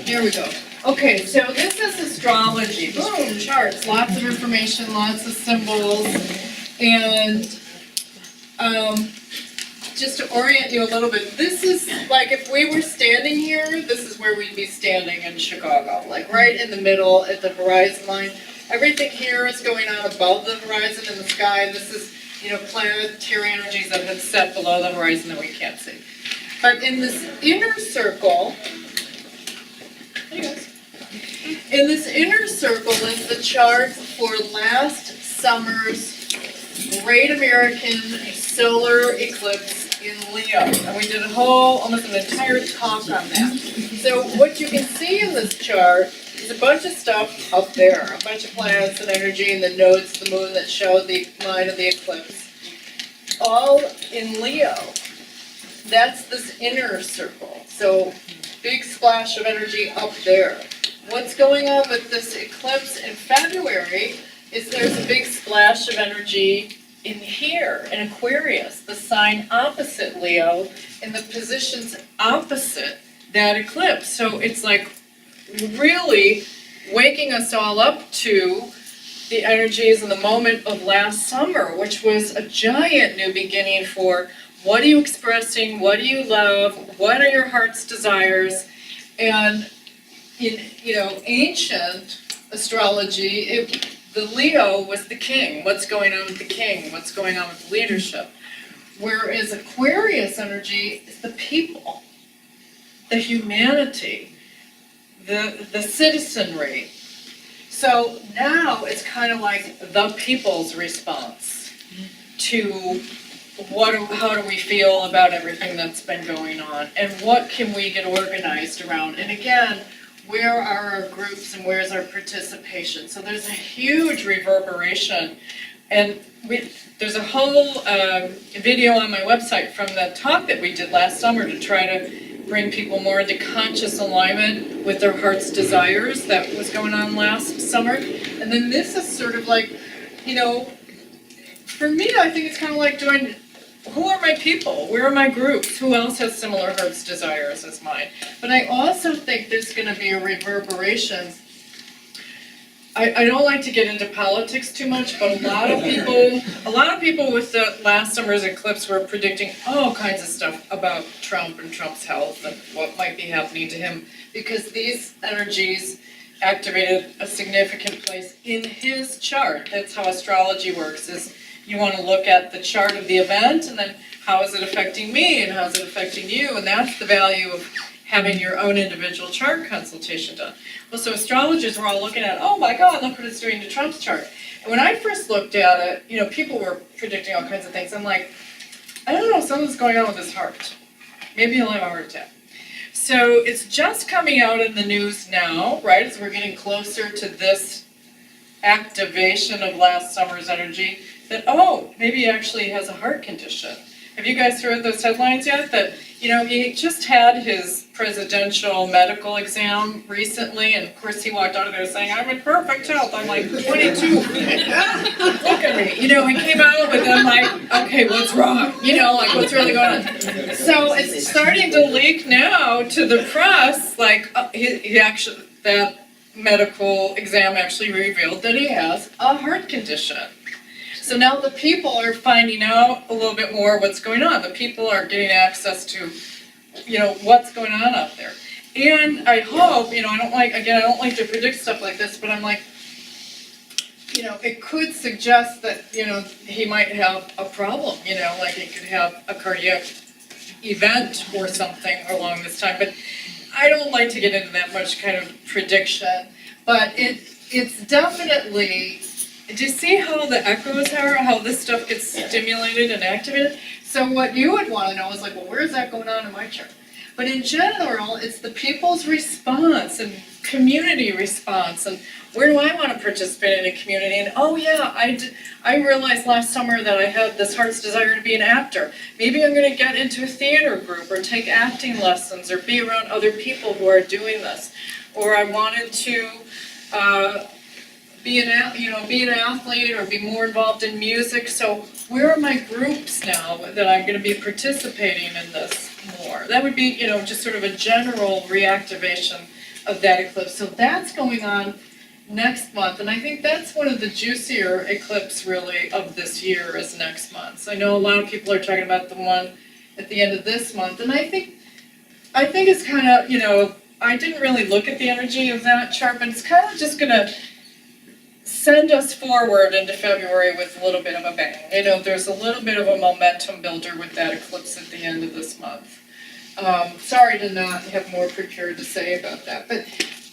Here we go. Okay, so this is astrology. Boom, charts, lots of information, lots of symbols, and just to orient you a little bit, this is like if we were standing here, this is where we'd be standing in Chicago, like right in the middle at the horizon line. Everything here is going on above the horizon in the sky. This is, planetary energies that have set below the horizon that we can't see. But in this inner circle, hey guys, in this inner circle is the chart for last summer's Great American Solar Eclipse in Leo. And we did almost an entire talk on that. So what you can see in this chart is a bunch of stuff up there, a bunch of planets and energy and the nodes of the moon that show the line of the eclipse. All in Leo. That's this inner circle. So big splash of energy up there. What's going on with this eclipse in February is there's a big splash of energy in here, in Aquarius, the sign opposite Leo, and the positions opposite that eclipse. So it's like really waking us all up to the energies and the moment of last summer, which was a giant new beginning for what are you expressing, what do you love, what are your heart's desires, and in ancient astrology, the Leo was the king. What's going on with the king? What's going on with leadership? Whereas Aquarius energy is the people, the humanity, the citizenry. So now it's kind of like the people's response to how do we feel about everything that's been going on, and what can we get organized around? And again, where are our groups and where's our participation? So there's a huge reverberation, and there's a whole video on my website from the talk that we did last summer to try to bring people more into conscious alignment with their heart's desires. That was going on last summer. And then this is sort of like, for me, I think it's kind of like doing, who are my people? Where are my groups? Who else has similar heart's desires as mine? But I also think there's going to be a reverberation. I don't like to get into politics too much, but a lot of people with the last summer's eclipse were predicting all kinds of stuff about Trump and Trump's health and what might be happening to him, because these energies activated a significant place in his chart. That's how astrology works, is you want to look at the chart of the event, and then how is it affecting me, and how is it affecting you, and that's the value of having your own individual chart consultation done. Well, so astrologers were all looking at, oh my God, look what it's doing to Trump's chart. And when I first looked at it, people were predicting all kinds of things. I'm like, I don't know, something's going on with his heart. Maybe he'll have a heart attack. So it's just coming out in the news now, right, as we're getting closer to this activation of last summer's energy, that, maybe he actually has a heart condition. Have you guys heard those headlines yet? That, he just had his presidential medical exam recently, and of course he walked out of there saying, I'm in perfect health, I'm like 22. Look at me. He came out with, I'm like, okay, what's wrong? What's really going on? So it's starting to leak now to the press, like, he actually, that medical exam actually revealed that he has a heart condition. So now the people are finding out a little bit more what's going on. The people are getting access to, what's going on out there. And I hope, I don't like to predict stuff like this, but I'm like, it could suggest that, he might have a problem, like he could have a cardiac event or something along this time. But I don't like to get into that much kind of prediction. But it's definitely, do you see how the echoes are, how this stuff gets stimulated and activated? So what you would want to know is like, well, where's that going on in my chart? But in general, it's the people's response and community response, and where do I want to participate in a community? And I realized last summer that I had this heart's desire to be an actor. Maybe I'm going to get into a theater group or take acting lessons or be around other people who are doing this. Or I wanted to be an athlete or be more involved in music. So where are my groups now that I'm gonna be participating in this more? That would be, just sort of a general reactivation of that eclipse. So that's going on next month, and I think that's one of the juicier eclipses really of this year is next month. So I know a lot of people are talking about the one at the end of this month, and I think it's kind of, I didn't really look at the energy of that chart, but it's kind of just gonna send us forward into February with a little bit of a bang. There's a little bit of a momentum builder with that eclipse at the end of this month. Sorry to not have more prepared to say about that, but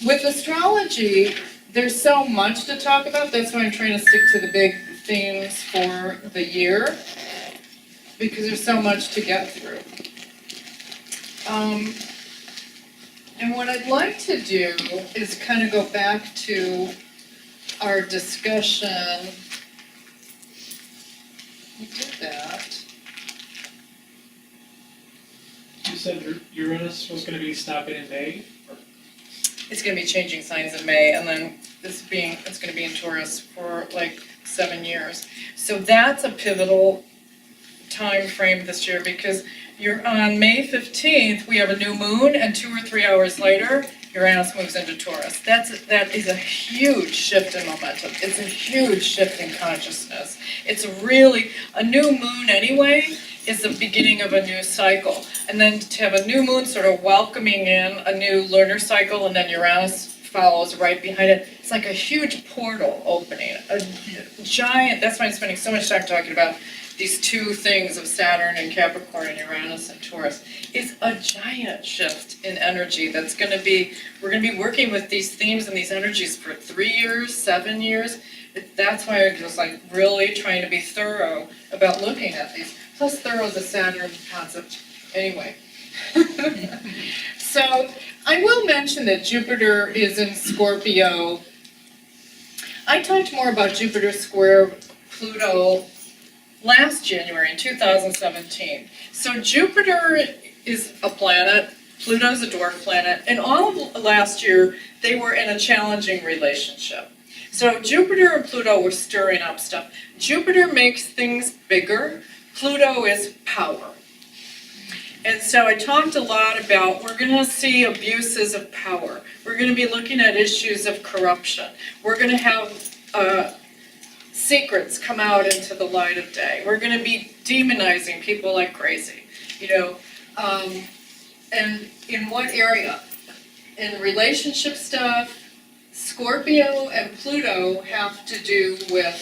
with astrology, there's so much to talk about. That's why I'm trying to stick to the big themes for the year, because there's so much to get through. And what I'd like to do is kind of go back to our discussion. We did that. You said Uranus was gonna be stopping in May? It's gonna be changing signs in May, and then it's gonna be in Taurus for like 7 years. So that's a pivotal time frame this year, because you're on May 15th, we have a new moon, and 2 or 3 hours later, Uranus moves into Taurus. That is a huge shift in momentum. It's a huge shift in consciousness. It's really, a new moon anyway is the beginning of a new cycle. And then to have a new moon sort of welcoming in a new lunar cycle, and then Uranus follows right behind it, it's like a huge portal opening, a giant, that's why I'm spending so much time talking about these two things of Saturn and Capricorn and Uranus and Taurus. It's a giant shift in energy that's gonna be, we're gonna be working with these themes and these energies for 3 years, 7 years. That's why I'm just like really trying to be thorough about looking at these. Plus thorough is a Saturn concept anyway. So I will mention that Jupiter is in Scorpio. I talked more about Jupiter square Pluto last January in 2017. So Jupiter is a planet, Pluto's a dwarf planet, and all of last year they were in a challenging relationship. So Jupiter and Pluto were stirring up stuff. Jupiter makes things bigger, Pluto is power. And so I talked a lot about, we're gonna see abuses of power. We're gonna be looking at issues of corruption. We're gonna have secrets come out into the light of day. We're gonna be demonizing people like crazy, and in what area? In relationship stuff, Scorpio and Pluto have to do with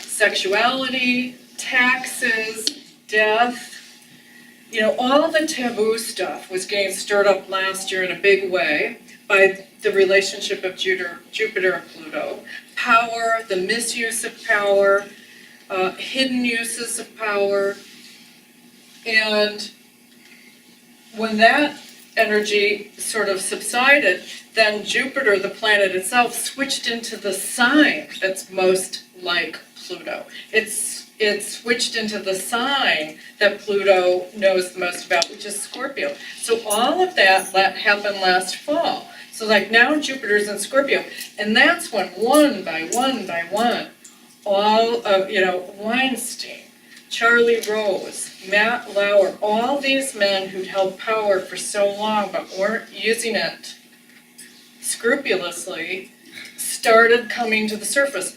sexuality, taxes, death. All the taboo stuff was getting stirred up last year in a big way by the relationship of Jupiter and Pluto. Power, the misuse of power, hidden uses of power. And when that energy sort of subsided, then Jupiter, the planet itself, switched into the sign that's most like Pluto. It switched into the sign that Pluto knows the most about, which is Scorpio. So all of that happened last fall. So like now Jupiter's in Scorpio, and that's when one by one, all of, Weinstein, Charlie Rose, Matt Lauer, all these men who'd held power for so long but weren't using it scrupulously, started coming to the surface.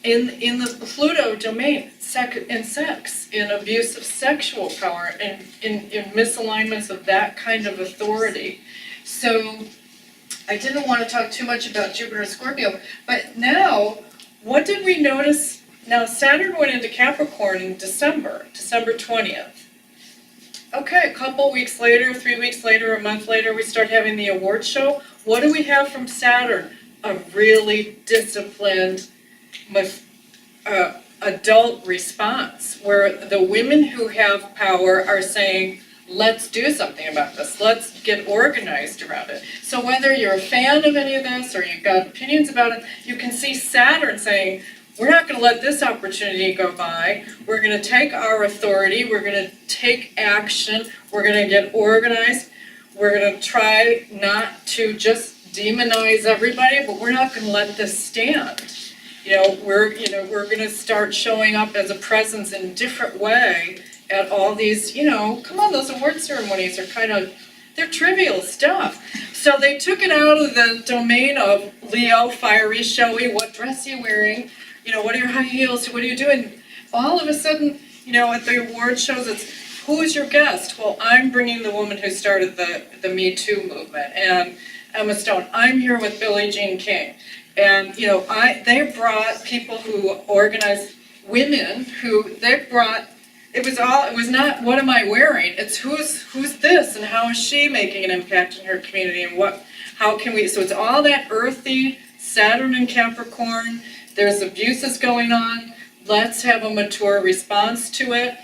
In the Pluto domain, in sex, in abuse of sexual power, and in misalignments of that kind of authority. So I didn't want to talk too much about Jupiter and Scorpio, but now, what did we notice? Now Saturn went into Capricorn in December 20th. Okay, a couple weeks later, 3 weeks later, a month later, we start having the award show. What do we have from Saturn? A really disciplined, adult response, where the women who have power are saying, let's do something about this, let's get organized around it. So whether you're a fan of any of this or you've got opinions about it, you can see Saturn saying, we're not going to let this opportunity go by, we're going to take our authority, we're going to take action, we're going to get organized, we're going to try not to just demonize everybody, but we're not going to let this stand. we're gonna start showing up as a presence in a different way at all these, come on, those award ceremonies are they're trivial stuff. So they took it out of the domain of Leo, fiery, showy, what dress are you wearing, what are your high heels, what are you doing? All of a sudden, at the award shows, it's who is your guest? Well, I'm bringing the woman who started the Me Too movement, and Emma Stone. I'm here with Billie Jean King. And, they brought people who organize women it was not what am I wearing, it's who's this and how is she making an impact in her community and how can we, so it's all that earthy, Saturn and Capricorn, there's abuses going on, let's have a mature response to it.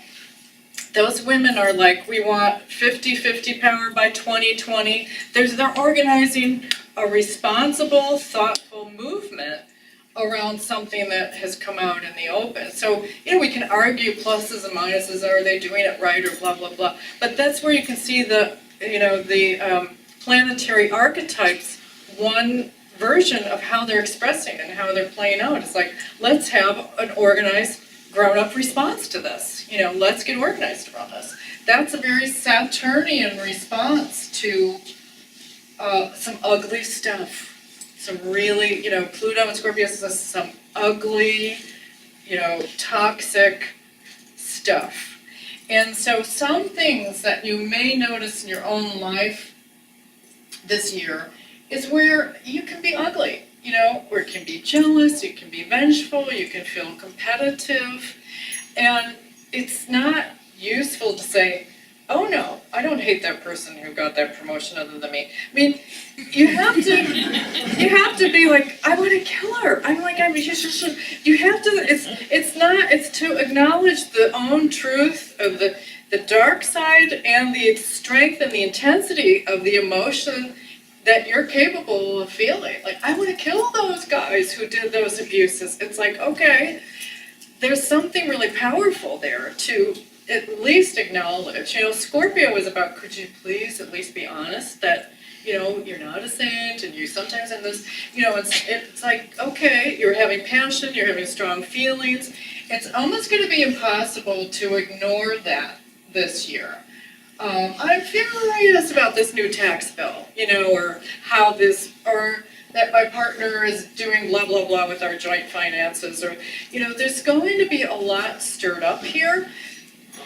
Those women are like, we want 50-50 power by 2020. They're organizing a responsible, thoughtful movement around something that has come out in the open. So, we can argue pluses and minuses, are they doing it right or blah, blah, blah. But that's where you can see the planetary archetypes, one version of how they're expressing and how they're playing out. It's like, let's have an organized, grown-up response to this. Let's get organized around this. That's a very Saturnian response to some ugly stuff. Some really, Pluto and Scorpio says some ugly, toxic stuff. And so some things that you may notice in your own life this year is where you can be ugly, where you can be jealous, you can be vengeful, you can feel competitive. And it's not useful to say, oh no, I don't hate that person who got that promotion other than me. I mean, you have to be like, I want to kill her. You have to, it's to acknowledge the own truth of the dark side and the strength and the intensity of the emotion that you're capable of feeling. Like, I want to kill those guys who did those abuses. It's like, okay, there's something really powerful there to at least acknowledge. Scorpio is about, could you please at least be honest that, you're not a saint and you sometimes in this, it's like, okay, you're having passion, you're having strong feelings. It's almost going to be impossible to ignore that this year. I'm furious about this new tax bill, or how or that my partner is doing blah, blah, blah with our joint finances, or, there's going to be a lot stirred up here.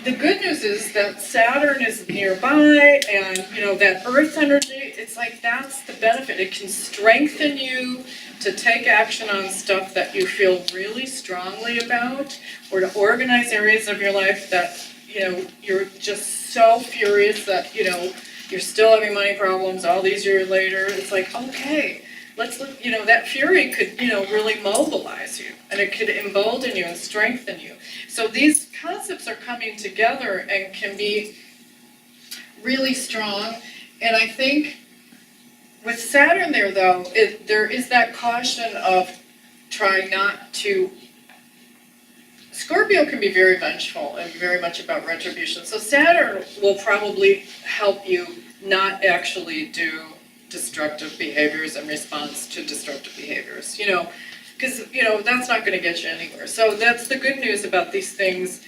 The good news is that Saturn is nearby and, that Earth energy, it's like that's the benefit. It can strengthen you to take action on stuff that you feel really strongly about, or to organize areas of your life that, you're just so furious that, you're still having money problems all these years later. It's like, okay, let's look, that fury could, really mobilize you, and it could embolden you and strengthen you. So these concepts are coming together and can be really strong. And I think with Saturn there, though, there is that caution of trying not to. Scorpio can be very vengeful and very much about retribution. So Saturn will probably help you not actually do destructive behaviors in response to destructive behaviors, because, that's not going to get you anywhere. So that's the good news about these things,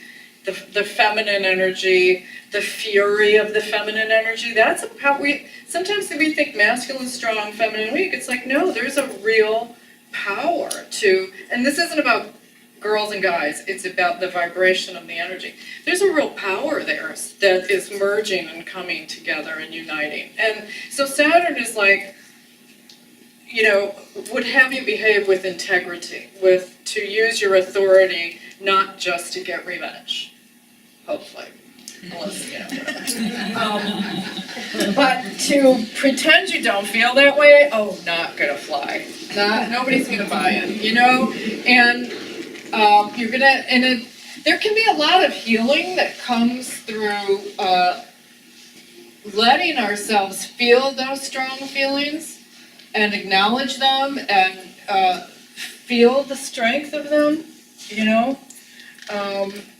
the feminine energy, the fury of the feminine energy. That's how sometimes we think masculine strong, feminine weak. It's like, no, there's a real power to, and this isn't about girls and guys, it's about the vibration of the energy. There's a real power there that is merging and coming together and uniting. And so Saturn is like, would have you behave with integrity, to use your authority, not just to get revenge, hopefully. Unless, but to pretend you don't feel that way, not gonna fly. Nobody's gonna buy it, and you're gonna, there can be a lot of healing that comes through letting ourselves feel those strong feelings and acknowledge them and feel the strength of them,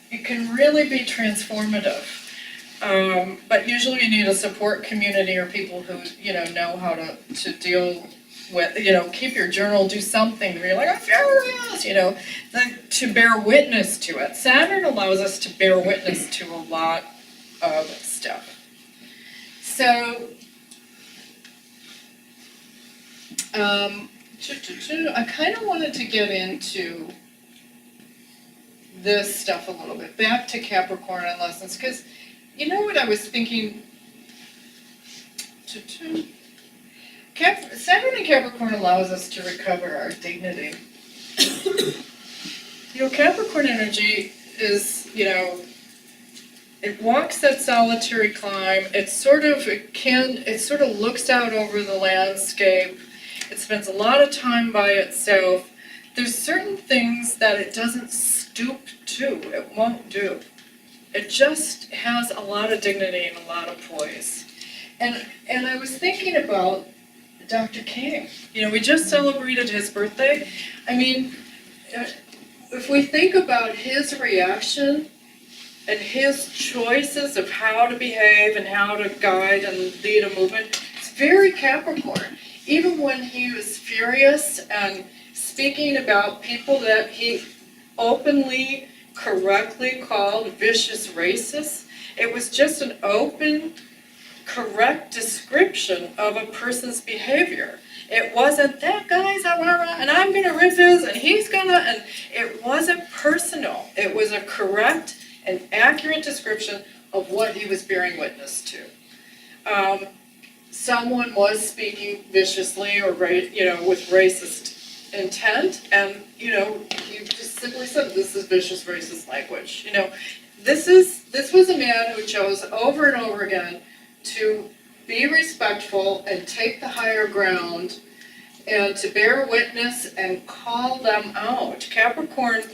it can really be transformative. But usually you need a support community or people who, know how to deal with, keep your journal, do something where you're like, I'm furious, to bear witness to it. Saturn allows us to bear witness to a lot of stuff. So, I kind of wanted to get into this stuff a little bit, back to Capricorn and lessons, because you know what I was thinking? Saturn and Capricorn allows us to recover our dignity. Capricorn energy is, it walks that solitary climb. It sort of looks out over the landscape. It spends a lot of time by itself. There's certain things that it doesn't stoop to. It won't do. It just has a lot of dignity and a lot of poise. And I was thinking about Dr. King. We just celebrated his birthday. I mean, if we think about his reaction and his choices of how to behave and how to guide and lead a movement, it's very Capricorn. Even when he was furious and speaking about people that he openly, correctly called vicious racists, it was just an open, correct description of a person's behavior. It wasn't, that guy's and I'm gonna rip his and he's gonna, and it wasn't personal. It was a correct and accurate description of what he was bearing witness to. Someone was speaking viciously or with racist intent, and he just simply said, this is vicious racist language. This was a man who chose over and over again to be respectful and take the higher ground and to bear witness and call them out. Capricorn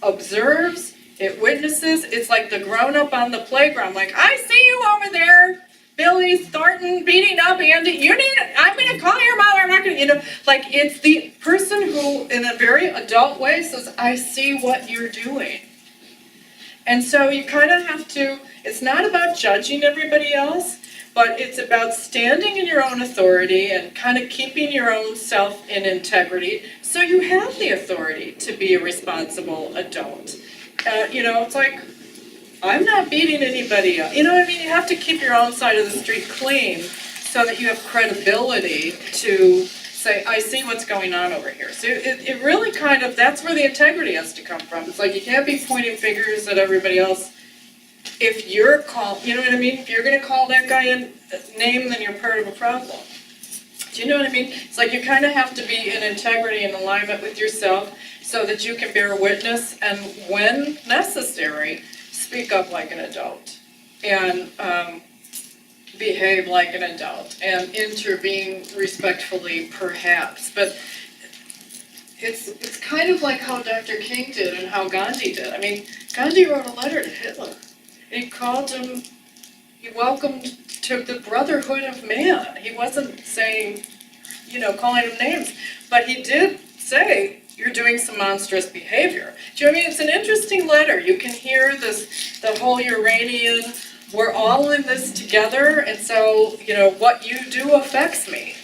observes, it witnesses, it's like the grown-up on the playground, like, I see you over there, Billy Thornton beating up Andy, I'm gonna call your mother, I'm not gonna, like it's the person who, in a very adult way, says, I see what you're doing. And so you kind of have to, it's not about judging everybody else, but it's about standing in your own authority and kind of keeping your own self in integrity so you have the authority to be a responsible adult. It's like, I'm not beating anybody up. You know what I mean? You have to keep your own side of the street clean so that you have credibility to say, I see what's going on over here. So it really kind of, that's where the integrity has to come from. It's like you can't be pointing fingers at everybody else. If you're called, you know what I mean? If you're going to call that guy a name, then you're part of a problem. Do you know what I mean? It's like you kind of have to be in integrity and alignment with yourself so that you can bear witness and, when necessary, speak up like an adult and behave like an adult and intervene respectfully, perhaps. But it's kind of like how Dr. King did and how Gandhi did. I mean, Gandhi wrote a letter to Hitler. He called him, he welcomed to the brotherhood of man. He wasn't saying, calling him names, but he did say, you're doing some monstrous behavior. Do you know what I mean? It's an interesting letter. You can hear the whole Uranian, we're all in this together, and so, what you do affects me,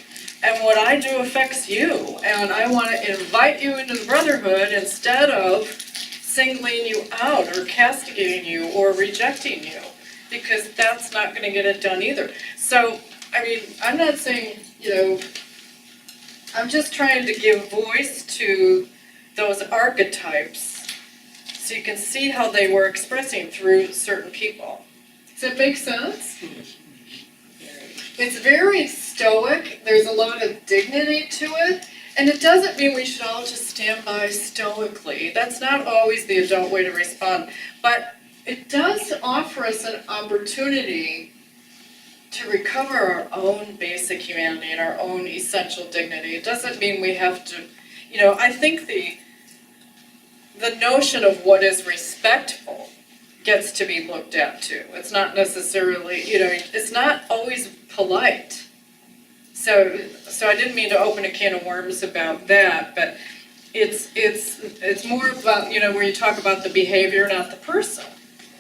and what I do affects you, and I want to invite you into the brotherhood instead of singling you out or castigating you or rejecting you, because that's not going to get it done either. So, I mean, I'm not saying, I'm just trying to give voice to those archetypes so you can see how they were expressing through certain people. Does that make sense? It's very stoic, there's a lot of dignity to it, and it doesn't mean we should all just stand by stoically. That's not always the adult way to respond, but it does offer us an opportunity to recover our own basic humanity and our own essential dignity. It doesn't mean we have to, I think the notion of what is respectful gets to be looked at too. It's not necessarily, it's not always polite. So I didn't mean to open a can of worms about that, but it's more about, where you talk about the behavior, not the person.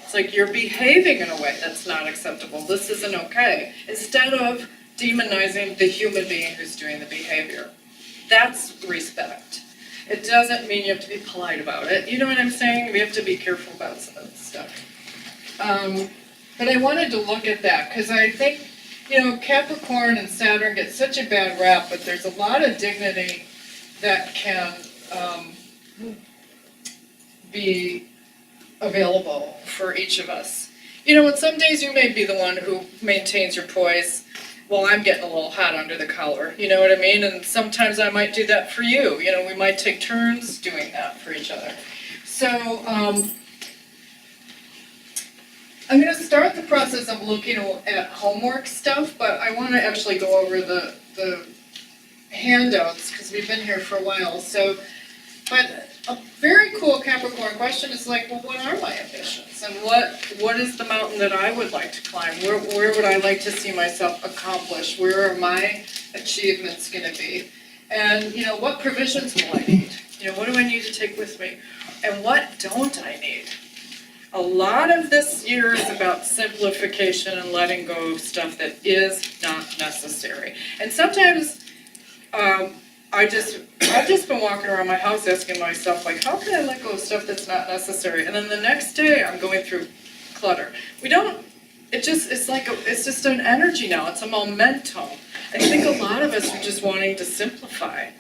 It's like you're behaving in a way that's not acceptable. This isn't okay. Instead of demonizing the human being who's doing the behavior. That's respect. It doesn't mean you have to be polite about it, you know what I'm saying? We have to be careful about some of this stuff. But I wanted to look at that, because I think, you know, Capricorn and Saturn get such a bad rap, but there's a lot of dignity that can be available for each of us. You know, and some days you may be the one who maintains your poise while I'm getting a little hot under the collar, you know what I mean? And sometimes I might do that for you, you know, we might take turns doing that for each other. So, I'm gonna start the process of looking at homework stuff, but I wanna actually go over the handouts, because we've been here for a while, so, but a very cool Capricorn question is like, well, what are my ambitions? And what is the mountain that I would like to climb? Where would I like to see myself accomplish? Where are my achievements gonna be? And, you know, what provisions will I need? You know, what do I need to take with me? And what don't I need? A lot of this year is about simplification and letting go of stuff that is not necessary. And sometimes, I've just been walking around my house asking myself, like, how can I let go of stuff that's not necessary? And then the next day, I'm going through clutter. It's just an energy now, it's a momentum. I think a lot of us are just wanting to simplify.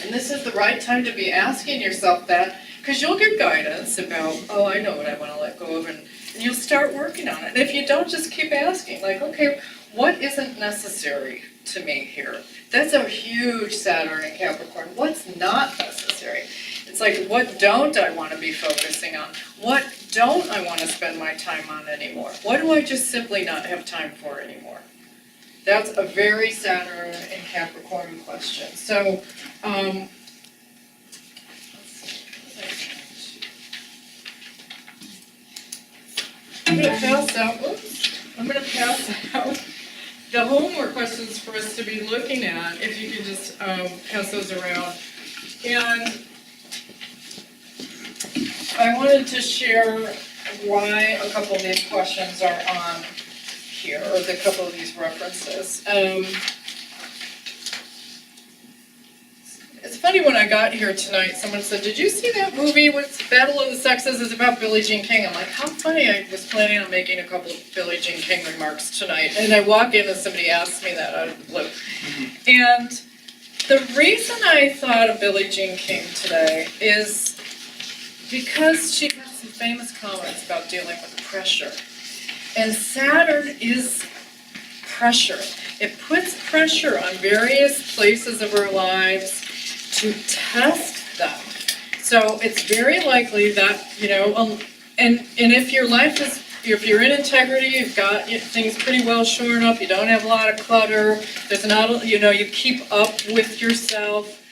And this is the right time to be asking yourself that, because you'll get guidance about, oh, I know what I want to let go of, and you'll start working on it. And if you don't, just keep asking, like, okay, what isn't necessary to me here? That's a huge Saturn in Capricorn. What's not necessary? It's like, what don't I want to be focusing on? What don't I want to spend my time on anymore? What do I just simply not have time for anymore? That's a very Saturn in Capricorn question. So, I'm gonna pass out the homework questions for us to be looking at, if you could just pass those around. And I wanted to share why a couple of these questions are on here, or a couple of these references. It's funny, when I got here tonight, someone said, did you see that movie with Battle of the Sexes? It's about Billie Jean King. I'm like, how funny, I was planning on making a couple of Billie Jean King remarks tonight. And I walk in and somebody asks me that out of the blue. And the reason I thought of Billie Jean King today is because she has some famous comments about dealing with pressure. And Saturn is pressure. It puts pressure on various places of our lives to test them. So it's very likely that, you know, and if your life is, if you're in integrity, you've got things pretty well shorn up, you don't have a lot of clutter, there's not, you know, you keep up with yourself,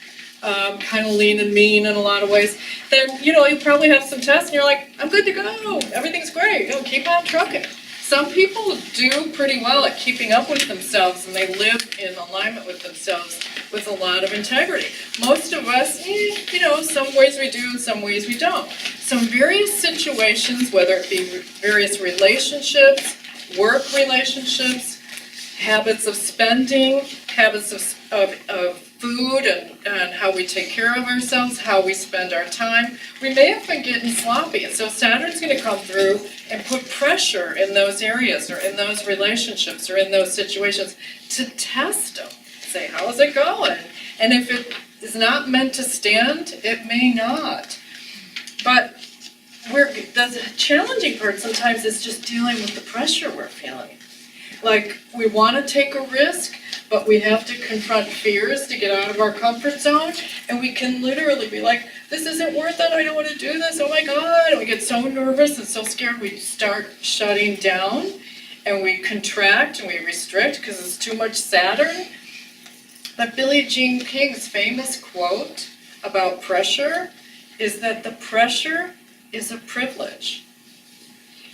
kind of lean and mean in a lot of ways, then, you know, you probably have some tests and you're like, I'm good to go, everything's great, you know, keep on trucking. Some people do pretty well at keeping up with themselves, and they live in alignment with themselves with a lot of integrity. Most of us, you know, some ways we do, some ways we don't. So in various situations, whether it be various relationships, work relationships, habits of spending, habits of food and how we take care of ourselves, how we spend our time, we may have been getting sloppy. And so Saturn's going to come through and put pressure in those areas or in those relationships or in those situations to test them. Say, how is it going? And if it is not meant to stand, it may not. But the challenging part sometimes is just dealing with the pressure we're feeling. Like, we want to take a risk, but we have to confront fears to get out of our comfort zone, and we can literally be like, this isn't worth it, I don't want to do this, oh my God, and we get so nervous and so scared we start shutting down, and we contract and we restrict because it's too much Saturn. But Billie Jean King's famous quote about pressure is that the pressure is a privilege.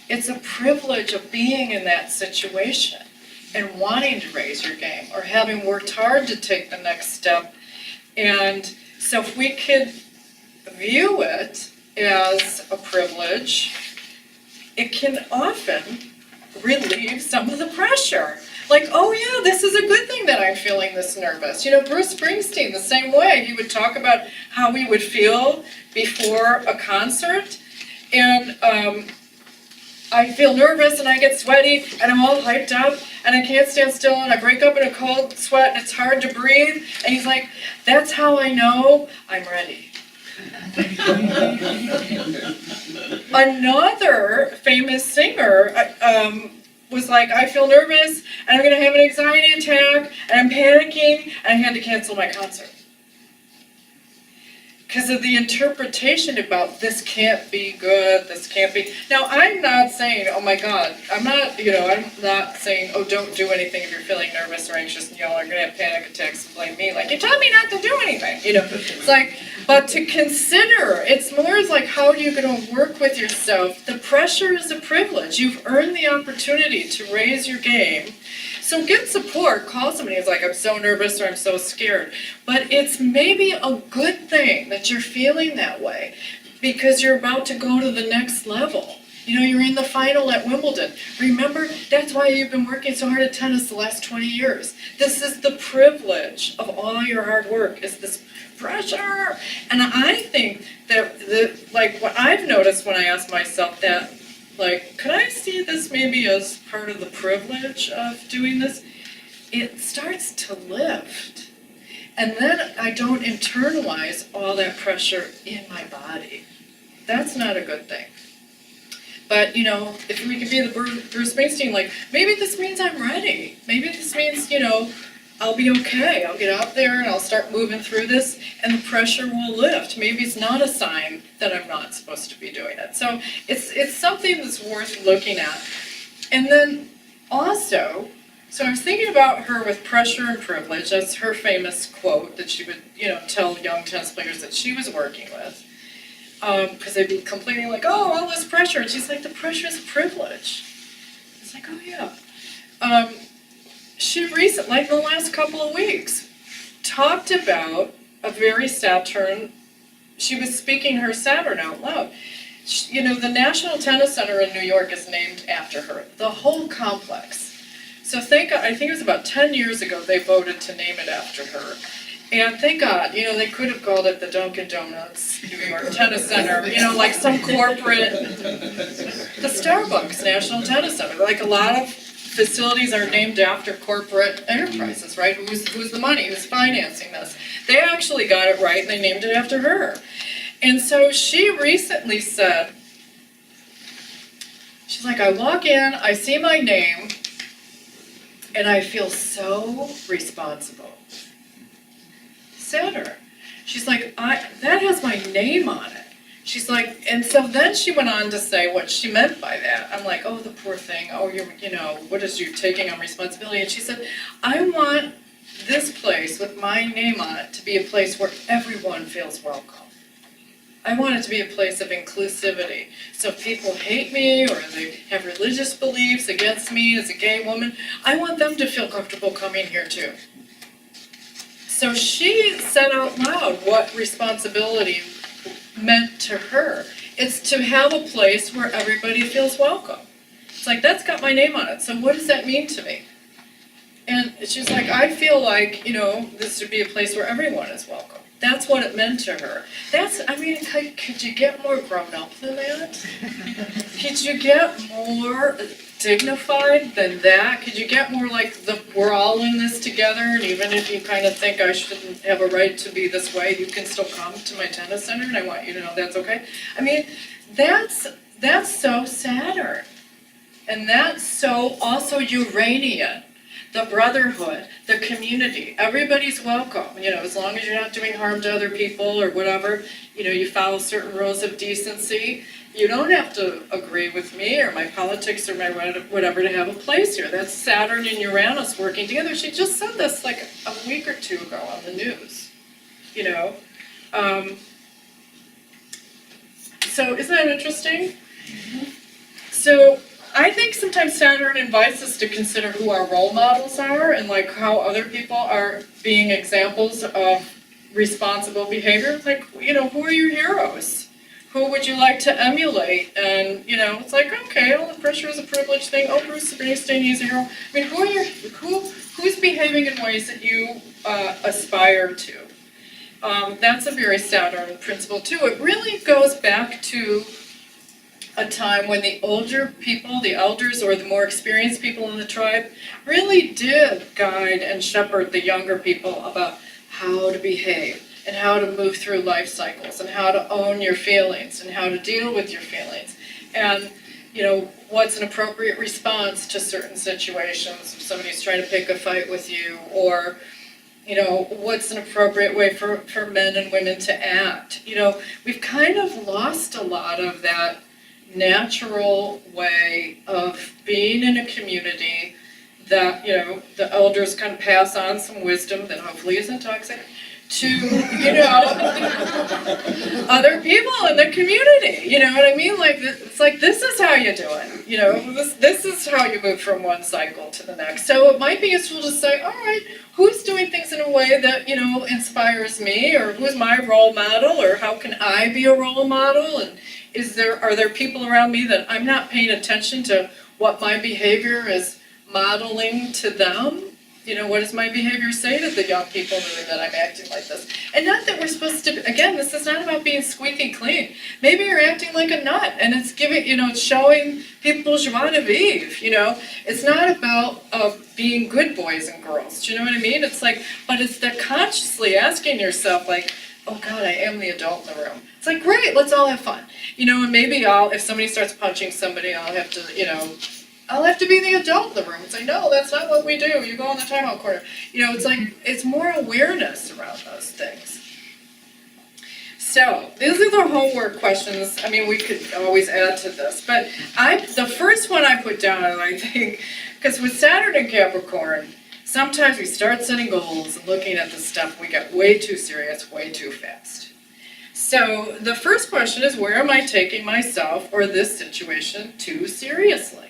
It's a privilege of being in that situation and wanting to raise your game or having worked hard to take the next step. And so if we could view it as a privilege, it can often relieve some of the pressure. like, oh yeah, this is a good thing that I'm feeling this nervous. You know, Bruce Springsteen, the same way, he would talk about how he would feel before a concert, and I feel nervous and I get sweaty and I'm all hyped up and I can't stand still and I break up in a cold sweat and it's hard to breathe. And he's like, that's how I know I'm ready. Another famous singer was like, I feel nervous and I'm gonna have an anxiety attack and I'm panicking and I had to cancel my concert. Because of the interpretation about this can't be good, this can't be. Now, I'm not saying, oh my God, I'm not saying, oh, don't do anything if you're feeling nervous or anxious and y'all are gonna have panic attacks and blame me. Like, you told me not to do anything, It's like, but to consider, it's more like, how are you gonna work with yourself? The pressure is a privilege. You've earned the opportunity to raise your game. So get support, call somebody who's like, I'm so nervous or I'm so scared. But it's maybe a good thing that you're feeling that way because you're about to go to the next level. You're in the final at Wimbledon. Remember, that's why you've been working so hard at tennis the last 20 years. This is the privilege of all your hard work, is this pressure. And I think that, what I've noticed when I ask myself that, could I see this maybe as part of the privilege of doing this? It starts to lift. And then I don't internalize all that pressure in my body. That's not a good thing. But, if we could be the Bruce Springsteen, maybe this means I'm ready. Maybe this means, I'll be okay. I'll get out there and I'll start moving through this and the pressure will lift. Maybe it's not a sign that I'm not supposed to be doing it. So it's something that's worth looking at. And then also, so I was thinking about her with pressure and privilege. That's her famous quote that she would, tell young tennis players that she was working with. Because they'd be complaining oh, all this pressure. And she's like, the pressure is privilege. It's like, oh yeah. She recently, in the last couple of weeks, talked about a very Saturn, she was speaking her Saturn out loud. The National Tennis Center in New York is named after her, the whole complex. So I think it was about 10 years ago they voted to name it after her. And thank God, they could have called it the Dunkin' Donuts New York Tennis Center, like some corporate, the Starbucks National Tennis Center, a lot of facilities are named after corporate enterprises, right? Who's the money? Who's financing this? They actually got it right and they named it after her. And so she recently said, she's like, I walk in, I see my name, and I feel so responsible. Saturn. She's like, that has my name on it. She's like, and so then she went on to say what she meant by that. I'm like, oh, the poor thing. Oh, what is you taking on responsibility? And she said, I want this place with my name on it to be a place where everyone feels welcome. I want it to be a place of inclusivity. So if people hate me or they have religious beliefs against me as a gay woman, I want them to feel comfortable coming here too. So she said out loud what responsibility meant to her. It's to have a place where everybody feels welcome. It's like, that's got my name on it, so what does that mean to me? And she's like, I feel like, this should be a place where everyone is welcome. That's what it meant to her. Could you get more grown up than that? Could you get more dignified than that? Could you get more we're all in this together, and even if you kind of think I shouldn't have a right to be this way, you can still come to my tennis center, and I want you to know that's okay. That's so Saturn. And that's so also Uranian. The brotherhood, the community, everybody's welcome, as long as you're not doing harm to other people or whatever, you follow certain rules of decency. You don't have to agree with me or my politics or my whatever to have a place here. That's Saturn and Uranus working together. She just said this a week or two ago on the news, So isn't that interesting? So I think sometimes Saturn invites us to consider who our role models are and how other people are being examples of responsible behavior. Who are your heroes? who would you like to emulate? And, you know, it's like, okay, all the pressure is a privilege thing. Oh, Bruce Springsteen, he's a hero. I mean, who's behaving in ways that you aspire to? That's a very Saturn principle too. It really goes back to a time when the older people, the elders or the more experienced people in the tribe, really did guide and shepherd the younger people about how to behave and how to move through life cycles and how to own your feelings and how to deal with your feelings. And, you know, what's an appropriate response to certain situations if somebody's trying to pick a fight with you, or, you know, what's an appropriate way for men and women to act. You know, we've kind of lost a lot of that natural way of being in a community that, you know, the elders kind of pass on some wisdom that hopefully isn't toxic to, you know, other people in the community. You know what I mean? Like, it's like, this is how you do it. You know, this is how you move from one cycle to the next. So it might be useful to say, all right, who's doing things in a way that, you know, inspires me, or who's my role model, or how can I be a role model? And are there people around me that I'm not paying attention to what my behavior is modeling to them? You know, what does my behavior say to the young people that I'm acting like this? And not that we're supposed to, again, this is not about being squeaky clean. Maybe you're acting like a nut, and it's giving, you know, it's showing people joie de vivre, you know? It's not about being good boys and girls, do you know what I mean? It's like, but it's that consciously asking yourself, like, oh God, I am the adult in the room. It's like, great, let's all have fun. You know, and maybe if somebody starts punching somebody, I'll have to, you know, I'll have to be the adult in the room and say, no, that's not what we do. You go in the timeout corner. You know, it's like, it's more awareness around those things. So, these are the homework questions. I mean, we could always add to this. But the first one I put down, I think, because with Saturn and Capricorn, sometimes we start setting goals and looking at the stuff, we get way too serious, way too fast. So, the first question is, where am I taking myself or this situation too seriously?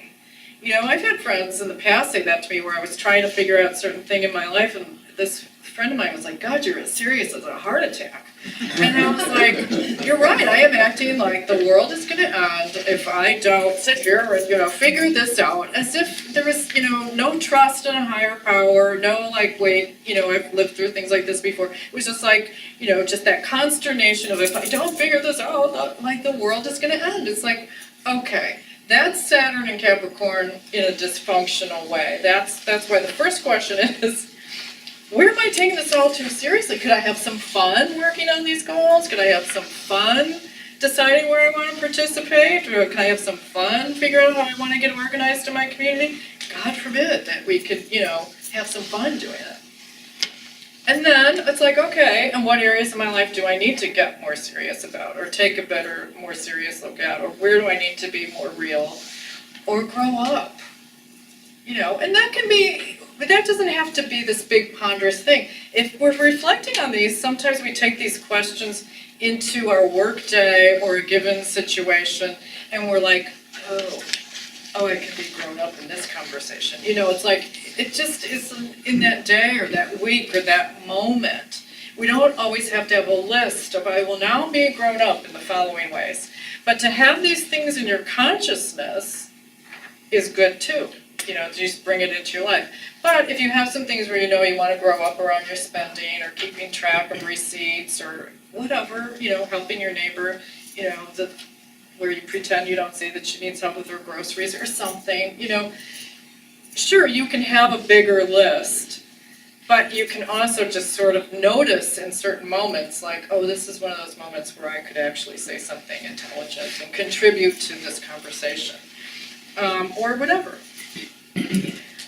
You know, I've had friends in the past say that to me where I was trying to figure out a certain thing in my life, and this friend of mine was like, God, you're as serious as a heart attack. And I was like, you're right, I am acting like the world is going to end if I don't sit here and, you know, figure this out, as if there was, you know, no trust in a higher power, no, like, wait, you know, I've lived through things like this before. It was just like, you know, just that consternation of, if I don't figure this out, like, the world is going to end. It's like, okay. That's Saturn and Capricorn in a dysfunctional way. That's why the first question is, where am I taking this all too seriously? Could I have some fun working on these goals? Could I have some fun deciding where I want to participate? Or can I have some fun figuring out how I want to get organized in my community? God forbid that we could, you know, have some fun doing it. And then it's like, okay, and what areas of my life do I need to get more serious about, or take a better, more serious look at, or where do I need to be more real, or grow up? You know, and that can be, but that doesn't have to be this big ponderous thing. If we're reflecting on these, sometimes we take these questions into our work day or a given situation, and we're like, oh, I can be grown up in this conversation. You know, it's like, it just is in that day or that week or that moment. We don't always have to have a list of, I will now be grown up in the following ways. But to have these things in your consciousness is good too. You know, just bring it into your life. But if you have some things where you know you want to grow up around your spending, or keeping track of receipts, or whatever, you know, helping your neighbor, you know, where you pretend you don't see that she needs help with her groceries or something, you know, sure, you can have a bigger list, but you can also just sort of notice in certain moments, like, oh, this is one of those moments where I could actually say something intelligent and contribute to this conversation, or whatever.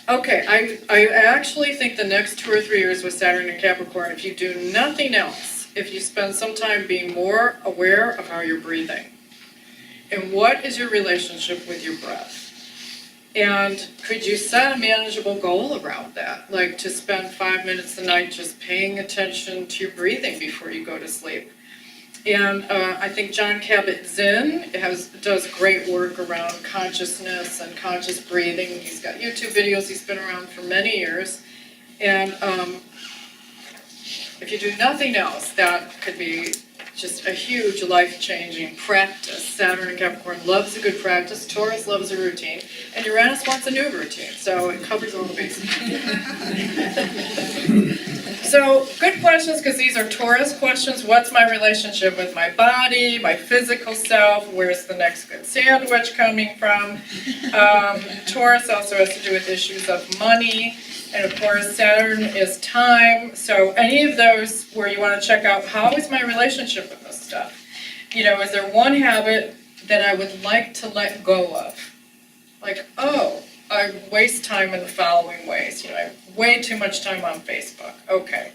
Okay, I actually think the next 2 or 3 years with Saturn and Capricorn, if you do nothing else, if you spend some time being more aware of how you're breathing, and what is your relationship with your breath? And could you set a manageable goal around that? Like to spend 5 minutes a night just paying attention to your breathing before you go to sleep. And I think John Kabat-Zinn does great work around consciousness and conscious breathing. He's got YouTube videos, he's been around for many years. And if you do nothing else, that could be just a huge life-changing practice. Saturn in Capricorn loves a good practice, Taurus loves a routine, and Uranus wants a new routine, so it covers all the bases. So, good questions, because these are Taurus questions. What's my relationship with my body, my physical self? Where's the next good sandwich coming from? Taurus also has to do with issues of money. And of course, Saturn is time. So any of those where you want to check out, how is my relationship with this stuff? You know, is there one habit that I would like to let go of? Like, oh, I waste time in the following ways. You know, I have way too much time on Facebook. Okay,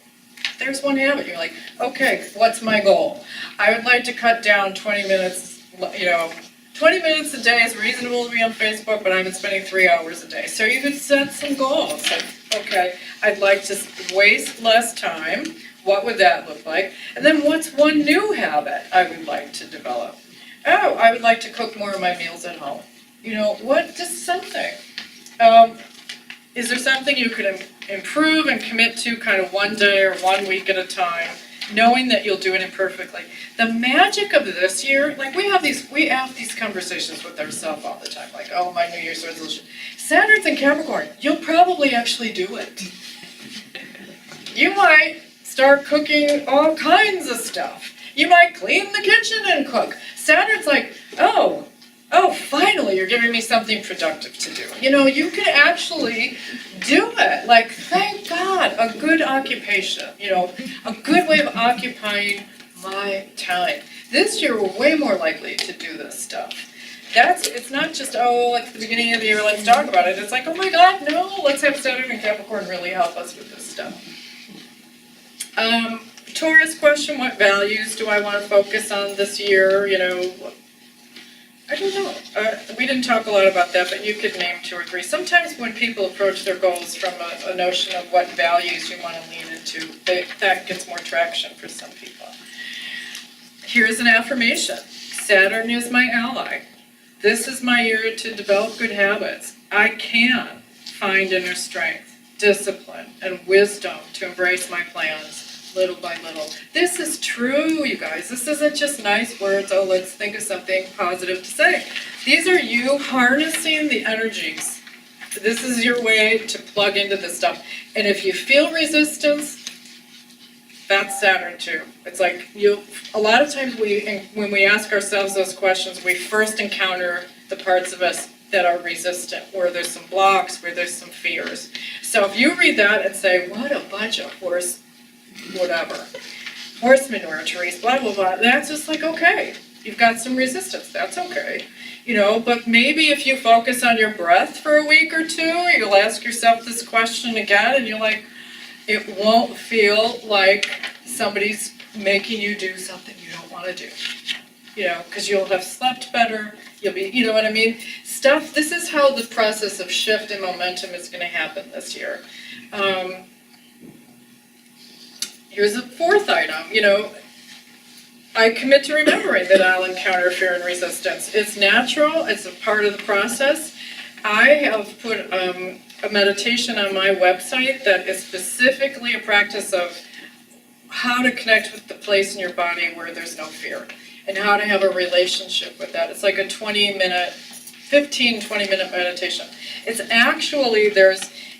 there's one habit. You're like, okay, what's my goal? I would like to cut down 20 minutes, 20 minutes a day is reasonable to be on Facebook, but I've been spending 3 hours a day. So you could set some goals. Like, okay, I'd like to waste less time. What would that look like? And then what's one new habit I would like to develop? Oh, I would like to cook more of my meals at home. You know, what, just something. Is there something you could improve and commit to kind of one day or 1 week at a time, knowing that you'll do it imperfectly? The magic of this year, like we have these conversations with ourselves all the time, like, oh, my New Year's resolution. Saturn's in Capricorn, you'll probably actually do it. You might start cooking all kinds of stuff. You might clean the kitchen and cook. Saturn's like, oh, finally you're giving me something productive to do. You know, you can actually do it. Like, thank God, a good occupation, you know, a good way of occupying my time. This year we're way more likely to do this stuff. It's not just, oh, like at the beginning of the year, let's talk about it. It's like, oh my God, no, let's have Saturn and Capricorn really help us with this stuff. Taurus question, what values do I want to focus on this year? You know, I don't know. We didn't talk a lot about that, but you could name 2 or 3. Sometimes when people approach their goals from a notion of what values you want to lean into, that gets more traction for some people. Here's an affirmation. Saturn is my ally. This is my year to develop good habits. I can find inner strength, discipline, and wisdom to embrace my plans little by little. This is true, you guys. This isn't just nice words, oh, let's think of something positive to say. These are you harnessing the energies. This is your way to plug into this stuff. And if you feel resistance, that's Saturn too. It's like a lot of times when we ask ourselves those questions, we first encounter the parts of us that are resistant, where there's some blocks, where there's some fears. So if you read that and say, what a bunch of horse manure trees, blah, blah, blah, that's just like, okay, you've got some resistance, that's okay. You know, but maybe if you focus on your breath for a week or 2, you'll ask yourself this question again, and you're like, it won't feel like somebody's making you do something you don't want to do. You know, because you'll have slept better, you'll be, you know what I mean? This is how the process of shift and momentum is going to happen this year. Here's a 4th item, you know, I commit to remembering that I'll encounter fear and resistance. It's natural, it's a part of the process. I have put a meditation on my website that is specifically a practice of how to connect with the place in your body where there's no fear and how to have a relationship with that. It's like a 15-20-minute meditation. It's actually,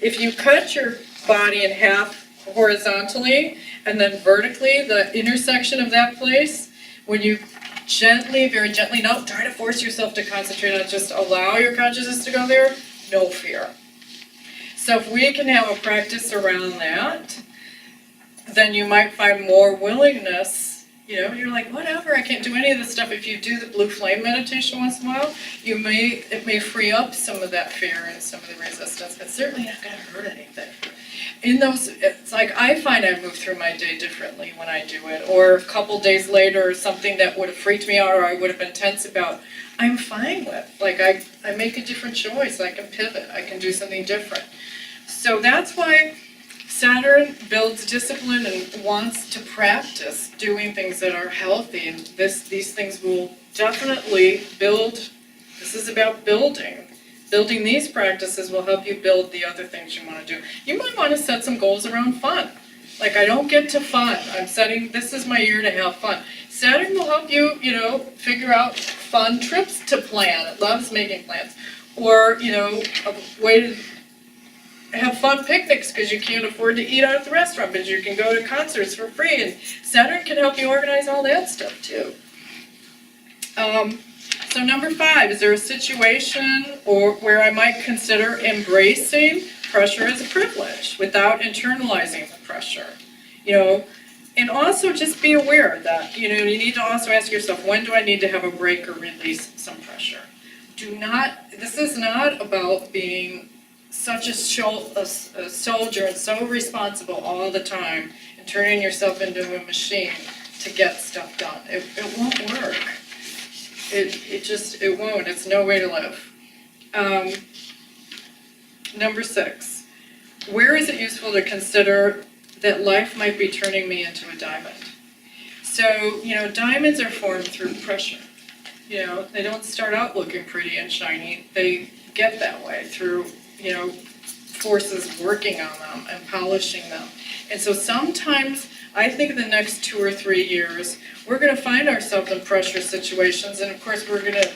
if you cut your body in half horizontally and then vertically, the intersection of that place, when you very gently, don't try to force yourself to concentrate on it, just allow your consciousness to go there, no fear. So if we can have a practice around that, then you might find more willingness. You know, you're like, whatever, I can't do any of this stuff. If you do the blue flame meditation once in a while, it may free up some of that fear and some of the resistance. It's certainly not going to hurt anything. It's like I find I move through my day differently when I do it, or a couple days later, something that would have freaked me out or I would have been tense about, I'm fine with. Like I make a different choice, I can pivot, I can do something different. So that's why Saturn builds discipline and wants to practice doing things that are healthy, and these things will definitely build. This is about building. Building these practices will help you build the other things you want to do. You might want to set some goals around fun. Like, I don't get to fun. I'm setting, this is my year to have fun. Saturn will help you, figure out fun trips to plan. It loves making plans. Or, a way to have fun picnics because you can't afford to eat out at the restaurant, but you can go to concerts for free. And Saturn can help you organize all that stuff too. So number 5, is there a situation or where I might consider embracing pressure as a privilege without internalizing the pressure? And also just be aware that, you need to also ask yourself, when do I need to have a break or release some pressure? This is not about being such a soldier and so responsible all the time and turning yourself into a machine to get stuff done. It won't work. It won't. It's no way to live. Number 6, where is it useful to consider that life might be turning me into a diamond? So, diamonds are formed through pressure. They don't start out looking pretty and shiny. They get that way through, forces working on them and polishing them. And so sometimes, I think the next 2 or 3 years, we're gonna find ourselves in pressure situations, and of course we're gonna,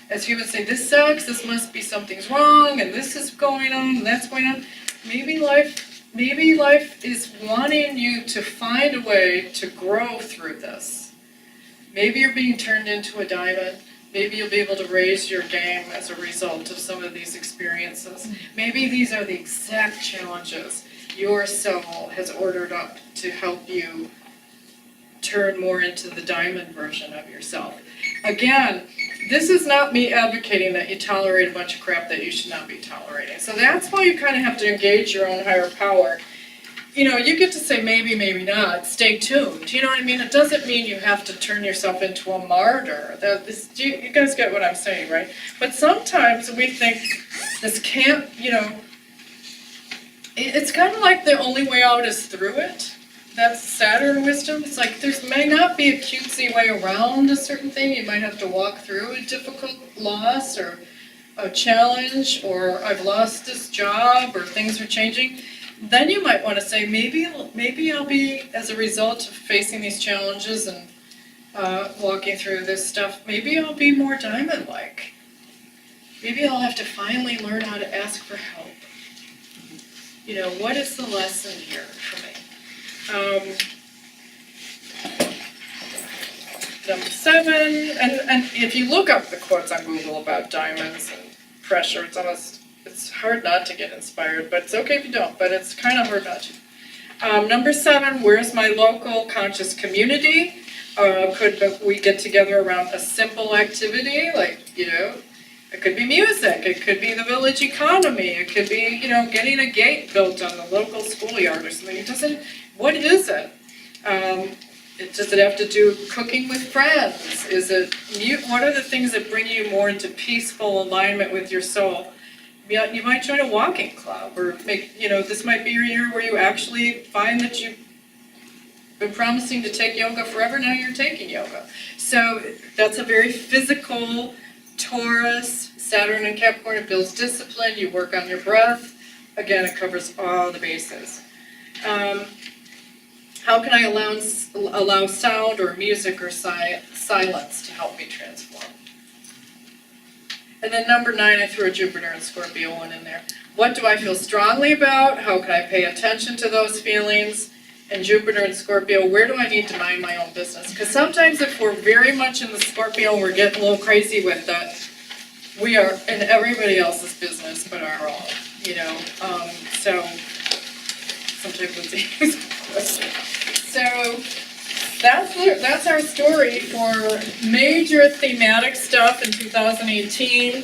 as humans say, this sucks, this must be something's wrong, and this is going on, and that's going on. Maybe life is wanting you to find a way to grow through this. Maybe you're being turned into a diamond. Maybe you'll be able to raise your game as a result of some of these experiences. Maybe these are the exact challenges your soul has ordered up to help you turn more into the diamond version of yourself. Again, this is not me advocating that you tolerate a bunch of crap that you should not be tolerating. So that's why you kind of have to engage your own higher power. You get to say maybe, maybe not, stay tuned. You know what I mean? It doesn't mean you have to turn yourself into a martyr. You guys get what I'm saying, right? But sometimes we think this can't, it's kind of like the only way out is through it. That's Saturn wisdom. It's like there may not be a cutesy way around a certain thing. You might have to walk through a difficult loss or a challenge, or I've lost this job, or things are changing. Then you might want to say, maybe I'll be, as a result of facing these challenges and walking through this stuff, maybe I'll be more diamond-like. Maybe I'll have to finally learn how to ask for help. What is the lesson here for me? Number 7, and if you look up the quotes on Google about diamonds and pressure, it's hard not to get inspired, but it's okay if you don't, but it's kind of hard not to. Number 7, where's my local conscious community? Could we get together around a simple activity, like, it could be music, it could be the village economy, it could be, getting a gate built on the local schoolyard or something. What is it? Does it have to do cooking with friends? What are the things that bring you more into peaceful alignment with your soul? You might join a walking club, or this might be your year where you actually find that you've been promising to take yoga forever, now you're taking yoga. So that's a very physical Taurus, Saturn and Capricorn. It builds discipline, you work on your breath. Again, it covers all the bases. How can I allow sound or music or silence to help me transform? And then number 9, I threw a Jupiter and Scorpio one in there. What do I feel strongly about? How can I pay attention to those feelings? And Jupiter and Scorpio, where do I need to mind my own business? Because sometimes if we're very much in the Scorpio and we're getting a little crazy with that, we are in everybody else's business but our own, so sometimes it's easy question. So that's our story for major thematic stuff in 2018.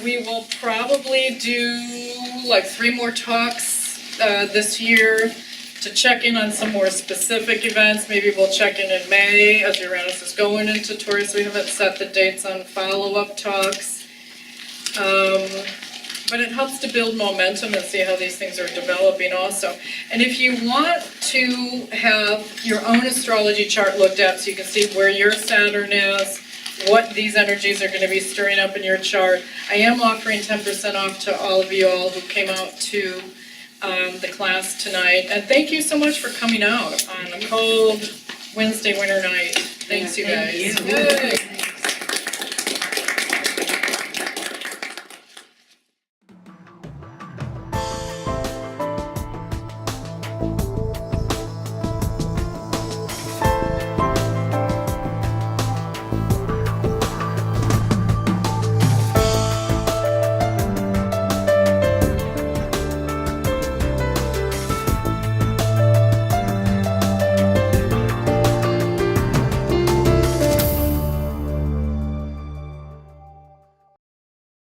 We will probably do like 3 more talks this year to check in on some more specific events. Maybe we'll check in May as Uranus is going into Taurus. We haven't set the dates on follow-up talks. But it helps to build momentum and see how these things are developing also. And if you want to have your own astrology chart looked at so you can see where your Saturn is, what these energies are going to be stirring up in your chart, I am offering 10% off to all of you all who came out to the class tonight. And thank you so much for coming out on a cold Wednesday winter night. Thanks, you Yeah, guys. thank you. Yay.